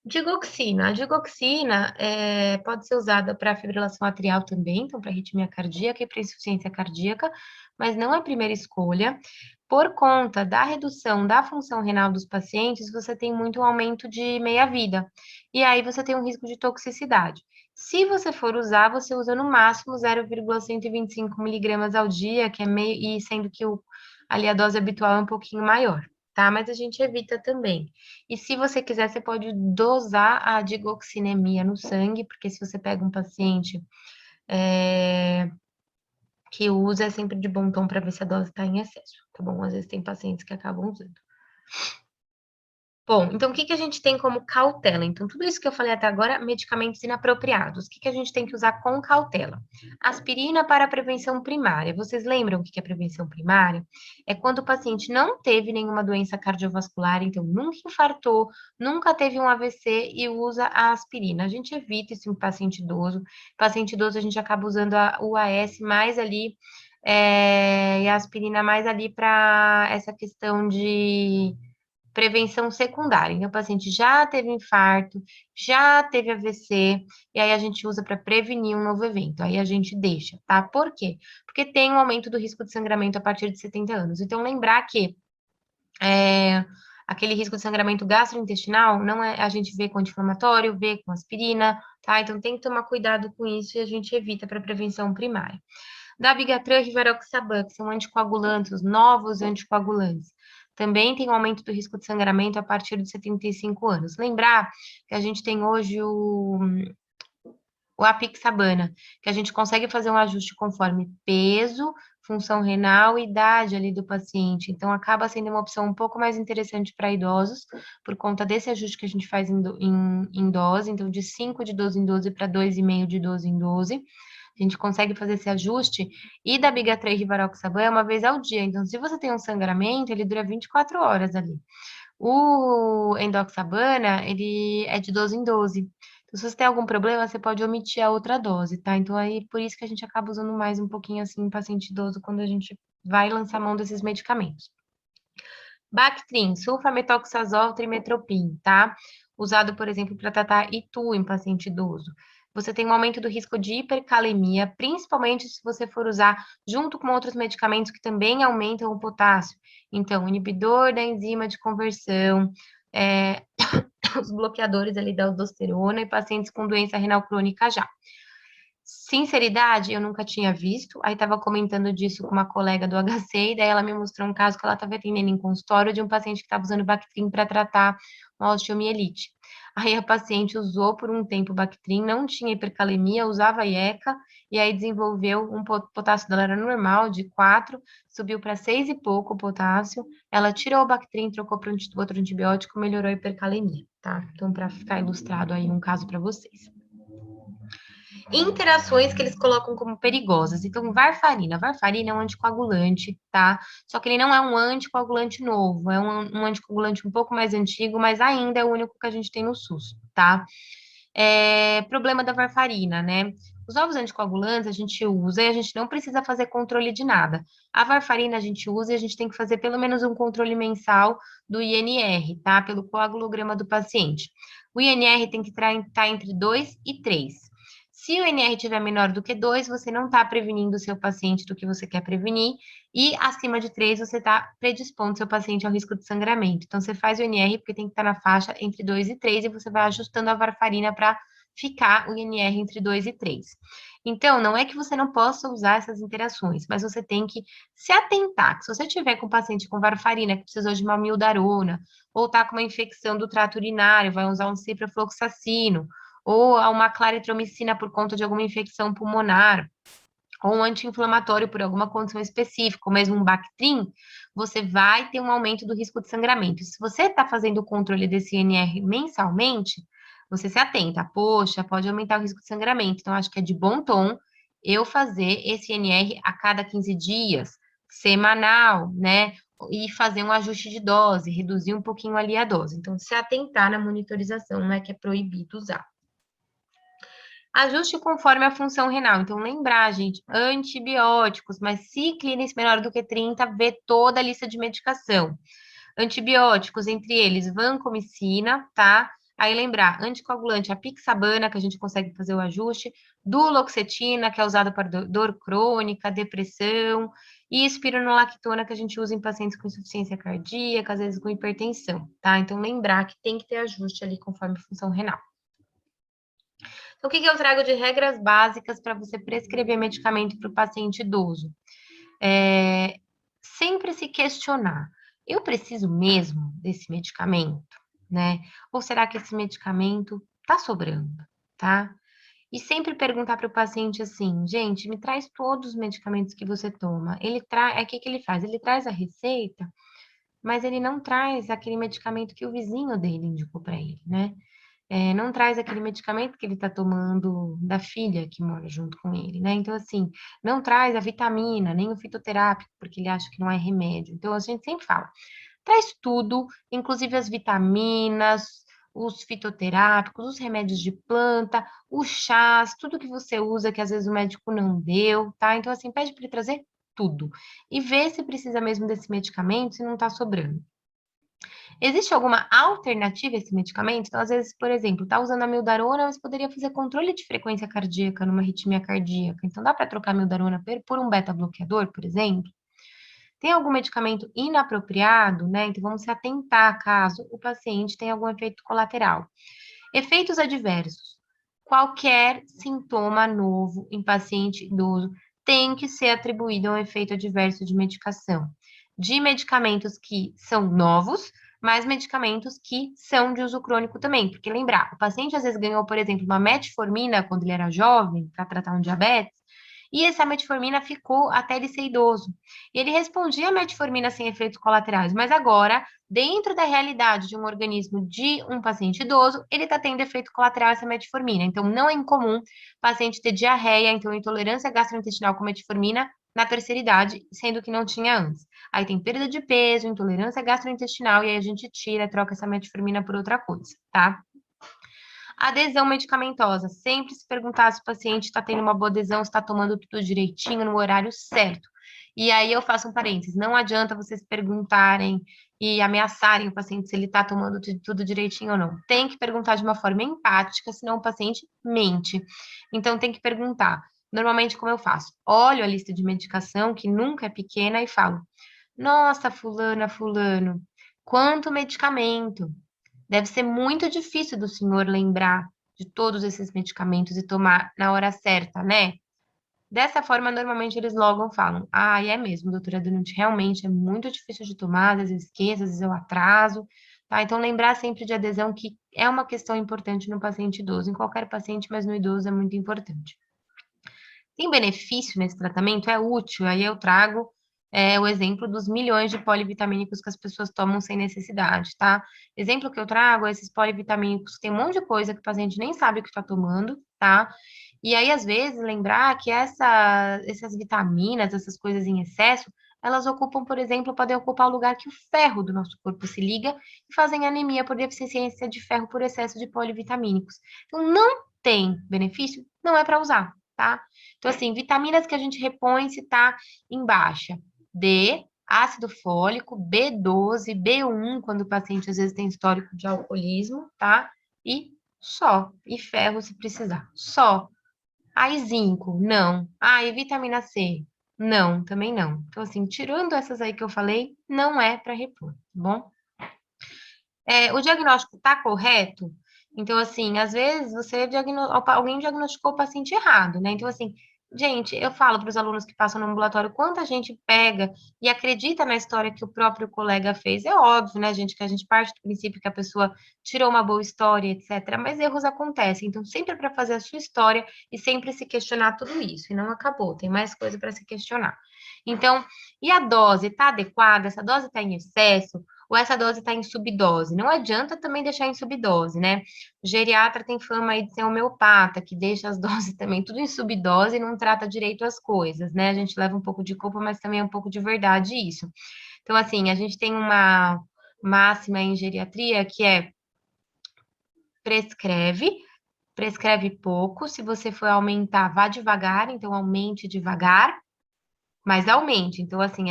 Digoxina. A digoxina pode ser usada para fibrilação atrial também, então para arritmia cardíaca e para insuficiência cardíaca, mas não é a primeira escolha. Por conta da redução da função renal dos pacientes, você tem muito aumento de meia-vida, e aí você tem um risco de toxicidade. Se você for usar, você usa no máximo 0,125 miligramas ao dia, que é meio, e sendo que ali a dose habitual é um pouquinho maior, tá? Mas a gente evita também. E se você quiser, você pode dosar a digoxinemia no sangue, porque se você pega um paciente que usa, é sempre de bom tom para ver se a dose está em excesso, tá bom? Às vezes tem pacientes que acabam usando. Bom, então o que que a gente tem como cautela? Então, tudo isso que eu falei até agora, medicamentos inapropriados. O que que a gente tem que usar com cautela? Aspirina para prevenção primária. Vocês lembram o que que é prevenção primária? É quando o paciente não teve nenhuma doença cardiovascular, então nunca infartou, nunca teve um AVC e usa a aspirina. A gente evita isso em paciente idoso. Paciente idoso, a gente acaba usando o AS mais ali, e a aspirina mais ali para essa questão de prevenção secundária. Então, o paciente já teve infarto, já teve AVC, e aí a gente usa para prevenir um novo evento. Aí a gente deixa, tá? Por quê? Porque tem um aumento do risco de sangramento a partir de 70 anos. Então, lembrar que aquele risco de sangramento gastrointestinal não é, a gente vê com anti-inflamatório, vê com aspirina, tá? Então, tem que tomar cuidado com isso e a gente evita para prevenção primária. Dabigatran e rivaroxaban, que são anticoagulantes, os novos anticoagulantes. Também tem um aumento do risco de sangramento a partir de 75 anos. Lembrar que a gente tem hoje o apixabana, que a gente consegue fazer um ajuste conforme peso, função renal e idade ali do paciente. Então, acaba sendo uma opção um pouco mais interessante para idosos, por conta desse ajuste que a gente faz em dose, então de 5 de 12 em 12 para 2,5 de 12 em 12. A gente consegue fazer esse ajuste, e da Bigatran e rivaroxaban é uma vez ao dia. Então, se você tem um sangramento, ele dura 24 horas ali. O endoxabana, ele é de 12 em 12. Então, se você tem algum problema, você pode omitir a outra dose, tá? Então, aí, por isso que a gente acaba usando mais um pouquinho assim em paciente idoso, quando a gente vai lançar mão desses medicamentos. Bactrim, sulfametoxazol, trimetoprim, tá? Usado, por exemplo, para tratar ITU em paciente idoso. Você tem um aumento do risco de hipercalemia, principalmente se você for usar junto com outros medicamentos que também aumentam o potássio. Então, inibidor da enzima de conversão, os bloqueadores ali da aldosterona e pacientes com doença renal crônica já. Sinceridade, eu nunca tinha visto. Aí estava comentando disso com uma colega do HC, e daí ela me mostrou um caso que ela estava atendendo em consultório de um paciente que estava usando Bactrim para tratar uma osteomielite. Aí a paciente usou por um tempo Bactrim, não tinha hipercalemia, usava IECA, e aí desenvolveu um potássio dela era normal, de 4, subiu para 6 e pouco o potássio. Ela tirou o Bactrim, trocou para outro antibiótico, melhorou a hipercalemia, tá? Então, para ficar ilustrado aí um caso para vocês. Interações que eles colocam como perigosas. Então, varfarina. Varfarina é um anticoagulante, tá? Só que ele não é um anticoagulante novo, é um anticoagulante um pouco mais antigo, mas ainda é o único que a gente tem no SUS, tá? Problema da varfarina, né? Os novos anticoagulantes a gente usa e a gente não precisa fazer controle de nada. A varfarina a gente usa e a gente tem que fazer pelo menos um controle mensal do INR, tá? Pelo coagulograma do paciente. O INR tem que estar entre 2 e 3. Se o INR estiver menor do que 2, você não está prevenindo o seu paciente do que você quer prevenir, e acima de 3, você está predispondo seu paciente ao risco de sangramento. Então, você faz o INR porque tem que estar na faixa entre 2 e 3, e você vai ajustando a varfarina para ficar o INR entre 2 e 3. Então, não é que você não possa usar essas interações, mas você tem que se atentar, que se você tiver com um paciente com varfarina, que precisou de uma amiodarona, ou está com uma infecção do trato urinário, vai usar um ciprofloxacino, ou a uma claritromicina por conta de alguma infecção pulmonar, ou um anti-inflamatório por alguma condição específica, ou mesmo um Bactrim, você vai ter um aumento do risco de sangramento. Se você está fazendo o controle desse INR mensalmente, você se atenta, poxa, pode aumentar o risco de sangramento. Então, acho que é de bom tom eu fazer esse INR a cada 15 dias, semanal, né? E fazer um ajuste de dose, reduzir um pouquinho ali a dose. Então, se atentar na monitorização, não é que é proibido usar. Ajuste conforme a função renal. Então, lembrar, gente, antibióticos, mas se clínicos menor do que 30, vê toda a lista de medicação. Antibióticos, entre eles, vancomicina, tá? Aí lembrar, anticoagulante, a pixabana, que a gente consegue fazer o ajuste, duloxetina, que é usada para dor crônica, depressão, e espironolactona, que a gente usa em pacientes com insuficiência cardíaca, às vezes com hipertensão, tá? Então, lembrar que tem que ter ajuste ali conforme a função renal. Então, o que eu trago de regras básicas para você prescrever medicamento para o paciente idoso? Sempre se questionar, eu preciso mesmo desse medicamento, né? Ou será que esse medicamento tá sobrando, tá? E sempre perguntar para o paciente assim, gente, me traz todos os medicamentos que você toma. Ele traz, o que ele faz? Ele traz a receita? mas ele não traz aquele medicamento que o vizinho dele indicou para ele, né? Não traz aquele medicamento que ele está tomando da filha que mora junto com ele, né? Então, assim, não traz a vitamina, nem o fitoterápico, porque ele acha que não é remédio. Então, a gente sempre fala, traz tudo, inclusive as vitaminas, os fitoterápicos, os remédios de planta, os chás, tudo que você usa que às vezes o médico não deu, tá? Então, assim, pede para ele trazer tudo. E vê se precisa mesmo desse medicamento, se não está sobrando. Existe alguma alternativa a esse medicamento? Então, às vezes, por exemplo, está usando a mildarona, mas poderia fazer controle de frequência cardíaca numa arritmia cardíaca. Então, dá para trocar a mildarona por um beta-bloqueador, por exemplo? Tem algum medicamento inapropriado, né? Então, vamos se atentar caso o paciente tenha algum efeito colateral. Efeitos adversos. Qualquer sintoma novo em paciente idoso tem que ser atribuído a um efeito adverso de medicação. De medicamentos que são novos, mas medicamentos que são de uso crônico também. Porque lembrar, o paciente às vezes ganhou, por exemplo, uma metformina quando ele era jovem, para tratar um diabetes, e essa metformina ficou até ele ser idoso. E ele respondia a metformina sem efeitos colaterais, mas agora, dentro da realidade de um organismo de um paciente idoso, ele está tendo efeito colateral essa metformina. Então, não é incomum o paciente ter diarreia, então intolerância gastrointestinal com metformina na terceira idade, sendo que não tinha antes. Aí tem perda de peso, intolerância gastrointestinal, e aí a gente tira, troca essa metformina por outra coisa, tá? Adesão medicamentosa. Sempre se perguntar se o paciente está tendo uma boa adesão, se está tomando tudo direitinho, no horário certo. E aí eu faço um parênteses. Não adianta vocês perguntarem e ameaçarem o paciente se ele está tomando tudo direitinho ou não. Tem que perguntar de uma forma empática, senão o paciente mente. Então tem que perguntar. Normalmente, como eu faço? Olho a lista de medicação, que nunca é pequena, e falo: Nossa, fulana, fulano, quanto medicamento! Deve ser muito difícil do senhor lembrar de todos esses medicamentos e tomar na hora certa, né? Dessa forma, normalmente eles logo falam: Ah, é mesmo, doutora Donut, realmente é muito difícil de tomar, às vezes eu esqueço, às vezes eu atraso, tá? Então, lembrar sempre de adesão, que é uma questão importante no paciente idoso, em qualquer paciente, mas no idoso é muito importante. Tem benefício nesse tratamento? É útil? Aí eu trago o exemplo dos milhões de polivitamínicos que as pessoas tomam sem necessidade, tá? Exemplo que eu trago é esses polivitamínicos, tem um monte de coisa que o paciente nem sabe o que está tomando, tá? E aí, às vezes, lembrar que essas vitaminas, essas coisas em excesso, elas ocupam, por exemplo, podem ocupar o lugar que o ferro do nosso corpo se liga e fazem anemia por deficiência de ferro por excesso de polivitamínicos. Então, não tem benefício, não é para usar, tá? Então, assim, vitaminas que a gente repõe se tá em baixa. D, ácido fólico, B12, B1, quando o paciente às vezes tem histórico de alcoolismo, tá? E só. E ferro se precisar. Só. Aí, zinco, não. Ah, e vitamina C? Não, também não. Então, assim, tirando essas aí que eu falei, não é para repor, tá bom? O diagnóstico está correto? Então, assim, às vezes alguém diagnosticou o paciente errado, né? Então, assim, gente, eu falo para os alunos que passam no ambulatório, quanta gente pega e acredita na história que o próprio colega fez. É óbvio, né, gente, que a gente parte do princípio que a pessoa tirou uma boa história, etc. Mas erros acontecem. Então, sempre para fazer a sua história e sempre se questionar tudo isso. E não acabou, tem mais coisa para se questionar. Então, e a dose está adequada? Essa dose está em excesso? Ou essa dose está em subdose? Não adianta também deixar em subdose, né? O geriatra tem fama aí de ser homeopata, que deixa as doses também tudo em subdose e não trata direito as coisas, né? A gente leva um pouco de culpa, mas também é um pouco de verdade isso. Então, assim, a gente tem uma máxima em geriatria que é prescreve, prescreve pouco. Se você for aumentar, vá devagar, então aumente devagar, mas aumente. Então, assim,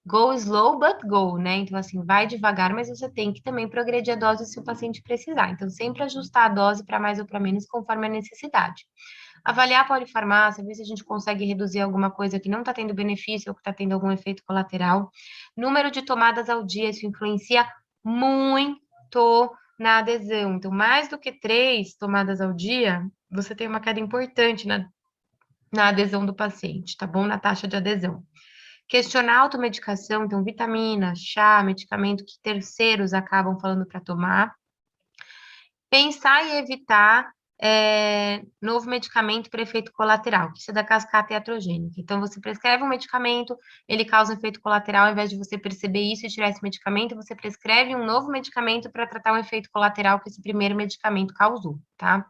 go slow but go, né? Então, assim, vai devagar, mas você tem que também progredir a dose se o paciente precisar. Então, sempre ajustar a dose para mais ou para menos conforme a necessidade. Avaliar a polifarmácia, ver se a gente consegue reduzir alguma coisa que não está tendo benefício ou que está tendo algum efeito colateral. Número de tomadas ao dia, isso influencia muito na adesão. Então, mais do que 3 tomadas ao dia, você tem uma queda importante na adesão do paciente, tá bom? Na taxa de adesão. Questionar a automedicação, então, vitamina, chá, medicamento que terceiros acabam falando para tomar. Pensar e evitar novo medicamento para efeito colateral, que isso é da cascata iatrogênica. Então, você prescreve um medicamento, ele causa efeito colateral, ao invés de você perceber isso e tirar esse medicamento, você prescreve um novo medicamento para tratar um efeito colateral que esse primeiro medicamento causou, tá?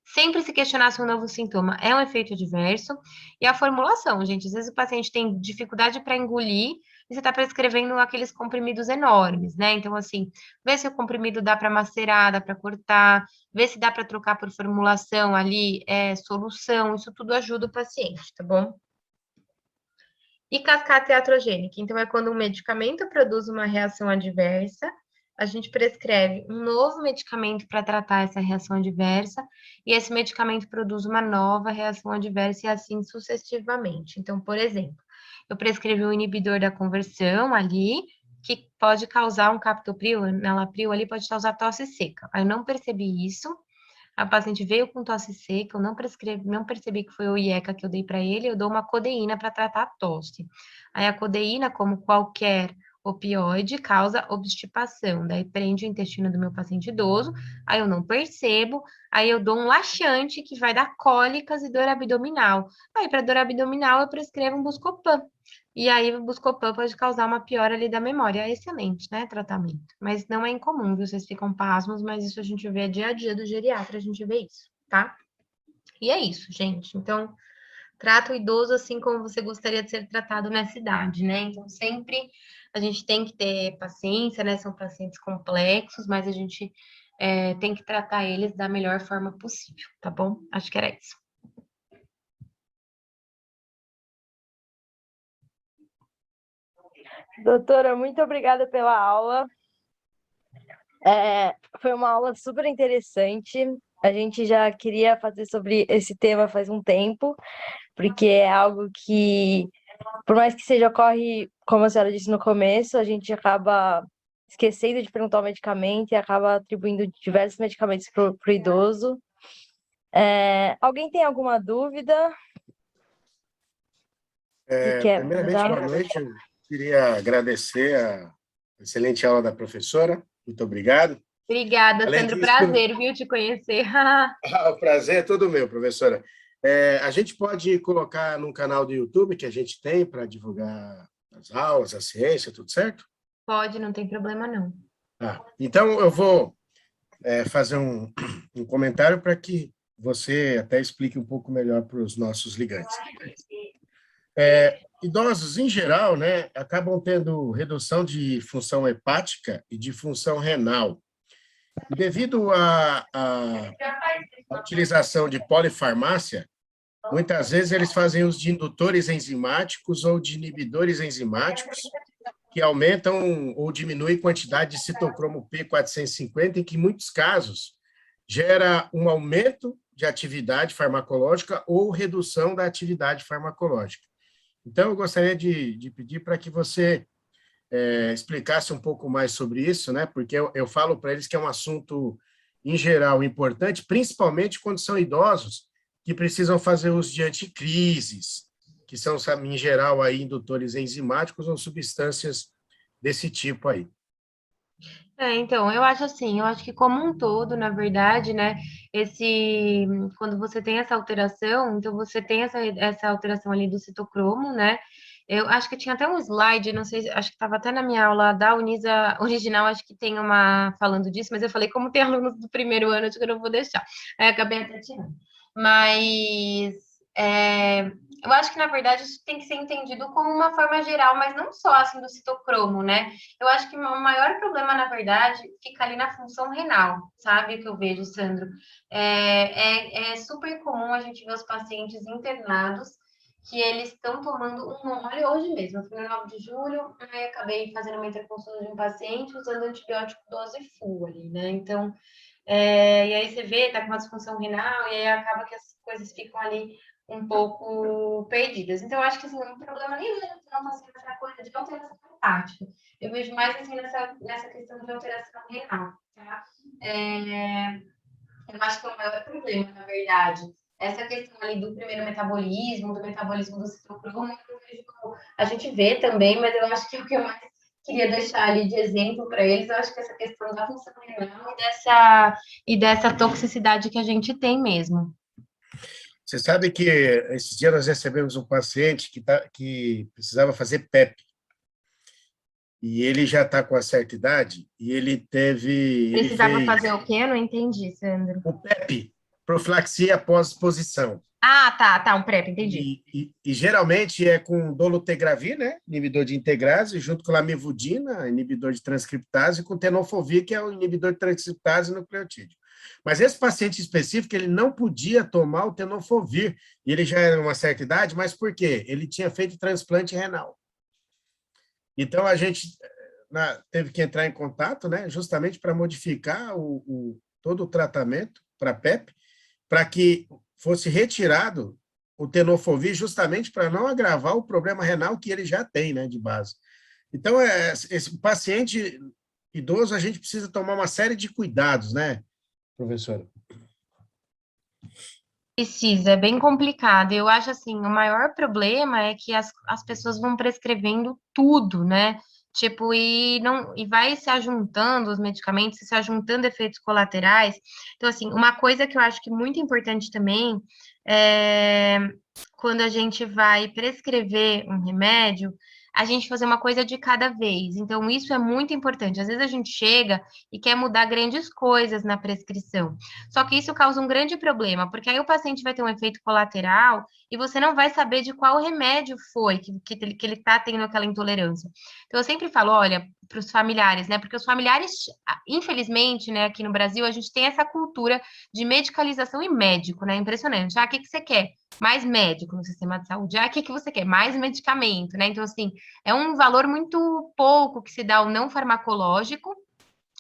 Sempre se questionar se um novo sintoma é um efeito adverso. E a formulação, gente. Às vezes o paciente tem dificuldade para engolir e você está prescrevendo aqueles comprimidos enormes, né? Então, assim, vê se o comprimido dá para macerar, dá para cortar, vê se dá para trocar por formulação ali, solução. Isso tudo ajuda o paciente, tá bom? E cascata iatrogênica. Então, é quando um medicamento produz uma reação adversa, a gente prescreve um novo medicamento para tratar essa reação adversa, e esse medicamento produz uma nova reação adversa e assim sucessivamente. Então, por exemplo, eu prescrevi um inibidor da conversão ali, que pode causar um captopril, nalapril ali, pode causar tosse seca. Aí eu não percebi isso, a paciente veio com tosse seca, eu não percebi que foi o IECA que eu dei para ele, eu dou uma codeína para tratar a tosse. Aí a codeína, como qualquer opioide, causa obstipação, daí prende o intestino do meu paciente idoso, aí eu não percebo, aí eu dou um laxante que vai dar cólicas e dor abdominal. Aí para dor abdominal eu prescrevo um Buscopan. E aí o Buscopan pode causar uma piora ali da memória. É excelente, né, tratamento. Mas não é incomum, viu? Vocês ficam pasmos, mas isso a gente vê dia a dia do geriatra, a gente vê isso, tá? E é isso, gente. Então, trata o idoso assim como você gostaria de ser tratado nessa idade, né? Então, sempre a gente tem que ter paciência, né? São pacientes complexos, mas a gente tem que tratar eles da melhor forma possível, tá bom? Acho que era isso. Doutora, muito obrigada pela aula. Foi uma aula super interessante. A gente já queria fazer sobre esse tema faz um tempo, porque é algo que, por mais que seja ocorre, como a senhora disse no começo, a gente acaba esquecendo de perguntar o medicamento e acaba atribuindo diversos medicamentos para o idoso. Alguém tem alguma dúvida? Primeiramente, boa noite. Eu queria agradecer a excelente aula da professora. Muito obrigado. Obrigada, Além Sandro. disso, Prazer, viu, te conhecer. o prazer é todo meu, professora. A gente pode colocar num canal do YouTube que a gente tem para divulgar as aulas, a ciência, tudo certo? Pode, não tem problema não. Então, eu vou fazer um comentário para que você até explique um pouco melhor para os nossos ligantes. Idosos, em geral, né, acabam tendo redução de função hepática e de função renal. E devido à utilização de polifarmácia, muitas vezes eles fazem uso de indutores enzimáticos ou de inibidores enzimáticos que aumentam ou diminuem a quantidade de citocromo P450, em que, em muitos casos, gera um aumento de atividade farmacológica ou redução da atividade farmacológica. Então, eu gostaria de pedir para que você explicasse um pouco mais sobre isso, né? Porque eu falo para eles que é um assunto, em geral, importante, principalmente quando são idosos que precisam fazer uso de anticrises, que são, em geral, aí, indutores enzimáticos ou substâncias desse tipo aí. Então, eu acho assim, eu acho que como um todo, na verdade, né, quando você tem essa alteração, então você tem essa alteração ali do citocromo, né, eu acho que tinha até um slide, não sei, acho que estava até na minha aula da Unisa original, acho que tem uma falando disso, mas eu falei, como tem alunos do primeiro ano, acho que eu não vou deixar, aí acabei até tirando. Mas, eu acho que, na verdade, isso tem que ser entendido como uma forma geral, mas não só, assim, do citocromo, né, eu acho que o maior problema, na verdade, fica ali na função renal, sabe? O que eu vejo, Sandro. É super comum a gente ver os pacientes internados que eles estão tomando um óleo hoje mesmo. Eu fui no 9 de julho, aí acabei fazendo uma interconsulta de um paciente usando antibiótico dose full ali, né? Então, e aí você vê, tá com uma disfunção renal, e aí acaba que as coisas ficam ali um pouco perdidas. Então, eu acho que assim, não tem problema nenhum de não conseguir essa coisa de alteração hepática. Eu vejo mais assim nessa questão de alteração renal, tá? Eu acho que é o maior problema, na verdade. Essa questão ali do primeiro metabolismo, do metabolismo do citocromo, a gente vê também, mas eu acho que é o que mais queria deixar ali de exemplo para eles, eu acho que essa questão da função renal e dessa toxicidade que a gente tem mesmo. Você sabe que esses dias nós recebemos um paciente que precisava fazer PEP, e ele já está com uma certa idade, e ele Precisava fez fazer o quê? Eu não entendi, Sandro. o PEP, profilaxia pós-exposição. Ah, tá, um PrEP, entendi. E geralmente é com dolutegravir, né, inibidor de integrase, junto com lamivudina, inibidor de transcriptase, e com tenofovir, que é o inibidor de transcriptase nucleotídeo. Mas esse paciente específico, ele não podia tomar o tenofovir, e ele já era uma certa idade, mas por quê? Ele tinha feito transplante renal. Então, a gente teve que entrar em contato, né, justamente para modificar todo o tratamento para PEP, para que fosse retirado o tenofovir justamente para não agravar o problema renal que ele já tem, né, de base. Então, esse paciente idoso, a gente precisa tomar uma série de cuidados, né, professora? Precisa, é bem complicado. Eu acho assim, o maior problema é que as pessoas vão prescrevendo tudo, né? Tipo, e vai se ajuntando os medicamentos, se ajuntando efeitos colaterais. Então, assim, uma coisa que eu acho que é muito importante também é quando a gente vai prescrever um remédio, a gente fazer uma coisa de cada vez. Então, isso é muito importante. Às vezes a gente chega e quer mudar grandes coisas na prescrição. Só que isso causa um grande problema, porque aí o paciente vai ter um efeito colateral e você não vai saber de qual remédio foi que ele está tendo aquela intolerância. Então, eu sempre falo, olha, para os familiares, né? Porque os familiares, infelizmente, né, aqui no Brasil, a gente tem essa cultura de medicalização e médico, né? Impressionante. Ah, o que você quer? Mais médico no sistema de saúde. Ah, o que você quer? Mais medicamento, né? Então, assim, é um valor muito pouco que se dá ao não farmacológico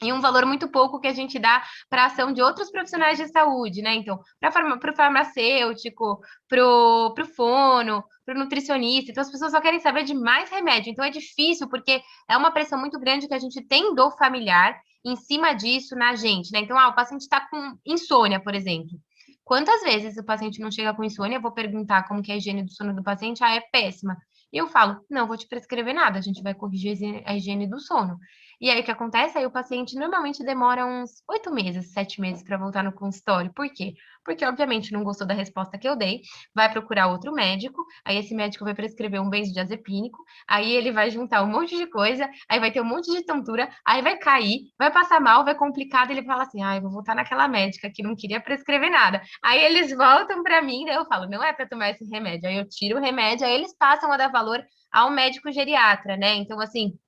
e um valor muito pouco que a gente dá para a ação de outros profissionais de saúde, né? Então, para o farmacêutico, para o fono, para o nutricionista. Então, as pessoas só querem saber de mais remédio. Então, é difícil, porque é uma pressão muito grande que a gente tem do familiar em cima disso na gente, né? Então, o paciente está com insônia, por exemplo. Quantas vezes o paciente não chega com insônia? Eu vou perguntar como que é a higiene do sono do paciente. Ah, é péssima. E eu falo, não vou te prescrever nada, a gente vai corrigir a higiene do sono. E aí, o que acontece? Aí o paciente normalmente demora uns 8 meses, 7 meses para voltar no consultório. Por quê? Porque, obviamente, não gostou da resposta que eu dei, vai procurar outro médico, aí esse médico vai prescrever um benzodiazepínico, aí ele vai juntar um monte de coisa, aí vai ter um monte de tontura, aí vai cair, vai passar mal, vai complicado, ele fala assim, eu vou voltar naquela médica que não queria prescrever nada. Aí eles voltam para mim, daí eu falo, não é para tomar esse remédio. Aí eu tiro o remédio, aí eles passam a dar valor ao médico geriatra, né? Então, assim,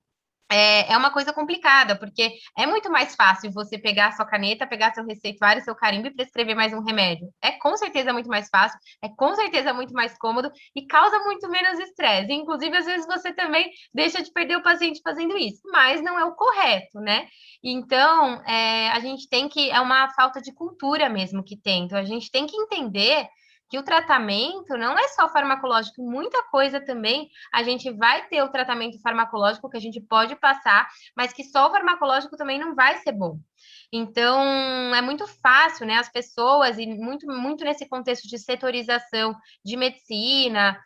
é uma coisa complicada, porque é muito mais fácil você pegar a sua caneta, pegar seu receituário, seu carimbo e prescrever mais um remédio. É com certeza muito mais fácil, é com certeza muito mais cômodo e causa muito menos estresse. Inclusive, às vezes você também deixa de perder o paciente fazendo isso, mas não é o correto, né? Então, a gente tem que. É uma falta de cultura mesmo que tem. Então, a gente tem que entender que o tratamento não é só farmacológico, muita coisa também a gente vai ter o tratamento farmacológico que a gente pode passar, mas que só o farmacológico também não vai ser bom. Então, é muito fácil, né? As pessoas, e muito, muito nesse contexto de setorização de medicina,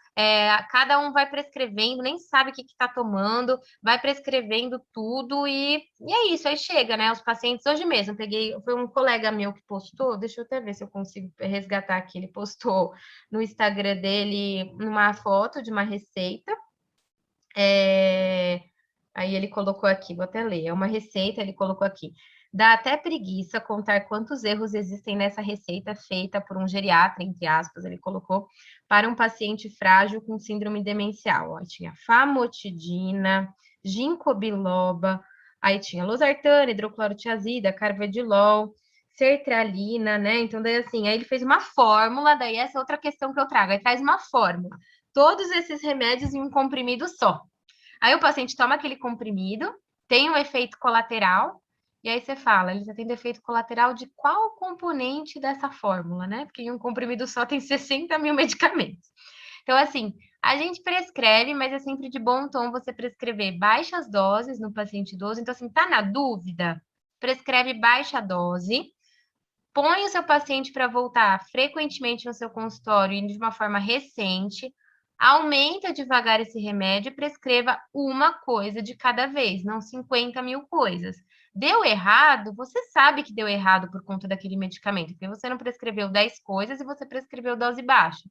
cada um vai prescrevendo, nem sabe o que está tomando, vai prescrevendo tudo e é isso, aí chega, né? Os pacientes, hoje mesmo, foi um colega meu que postou, deixa eu até ver se eu consigo resgatar aqui, ele postou no Instagram dele uma foto de uma receita, aí ele colocou aqui, vou até ler, é uma receita, ele colocou aqui. Dá até preguiça contar quantos erros existem nessa receita feita por um geriatra, entre aspas, ele colocou, para um paciente frágil com síndrome demencial. Ó, tinha famotidina, ginkgo biloba, aí tinha losartana, hidroclorotiazida, carvedilol, sertralina, né? Então, daí assim, aí ele fez uma fórmula, daí essa é outra questão que eu trago, aí traz uma fórmula. Todos esses remédios em um comprimido só. Aí o paciente toma aquele comprimido, tem um efeito colateral, e aí você fala, ele está tendo efeito colateral de qual componente dessa fórmula, né? Porque em um comprimido só tem 60 mil medicamentos. Então, assim, a gente prescreve, mas é sempre de bom tom você prescrever baixas doses no paciente idoso. Então, assim, tá na dúvida? Prescreve baixa dose, põe o seu paciente para voltar frequentemente no seu consultório e de uma forma recente. aumenta devagar esse remédio e prescreva uma coisa de cada vez, não 50 mil coisas. Deu errado, você sabe que deu errado por conta daquele medicamento, porque você não prescreveu 10 coisas e você prescreveu dose baixa.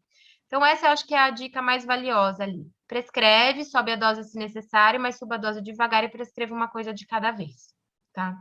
Então, essa eu acho que é a dica mais valiosa ali. Prescreve, sobe a dose se necessário, mas suba a dose devagar e prescreva uma coisa de cada vez, tá?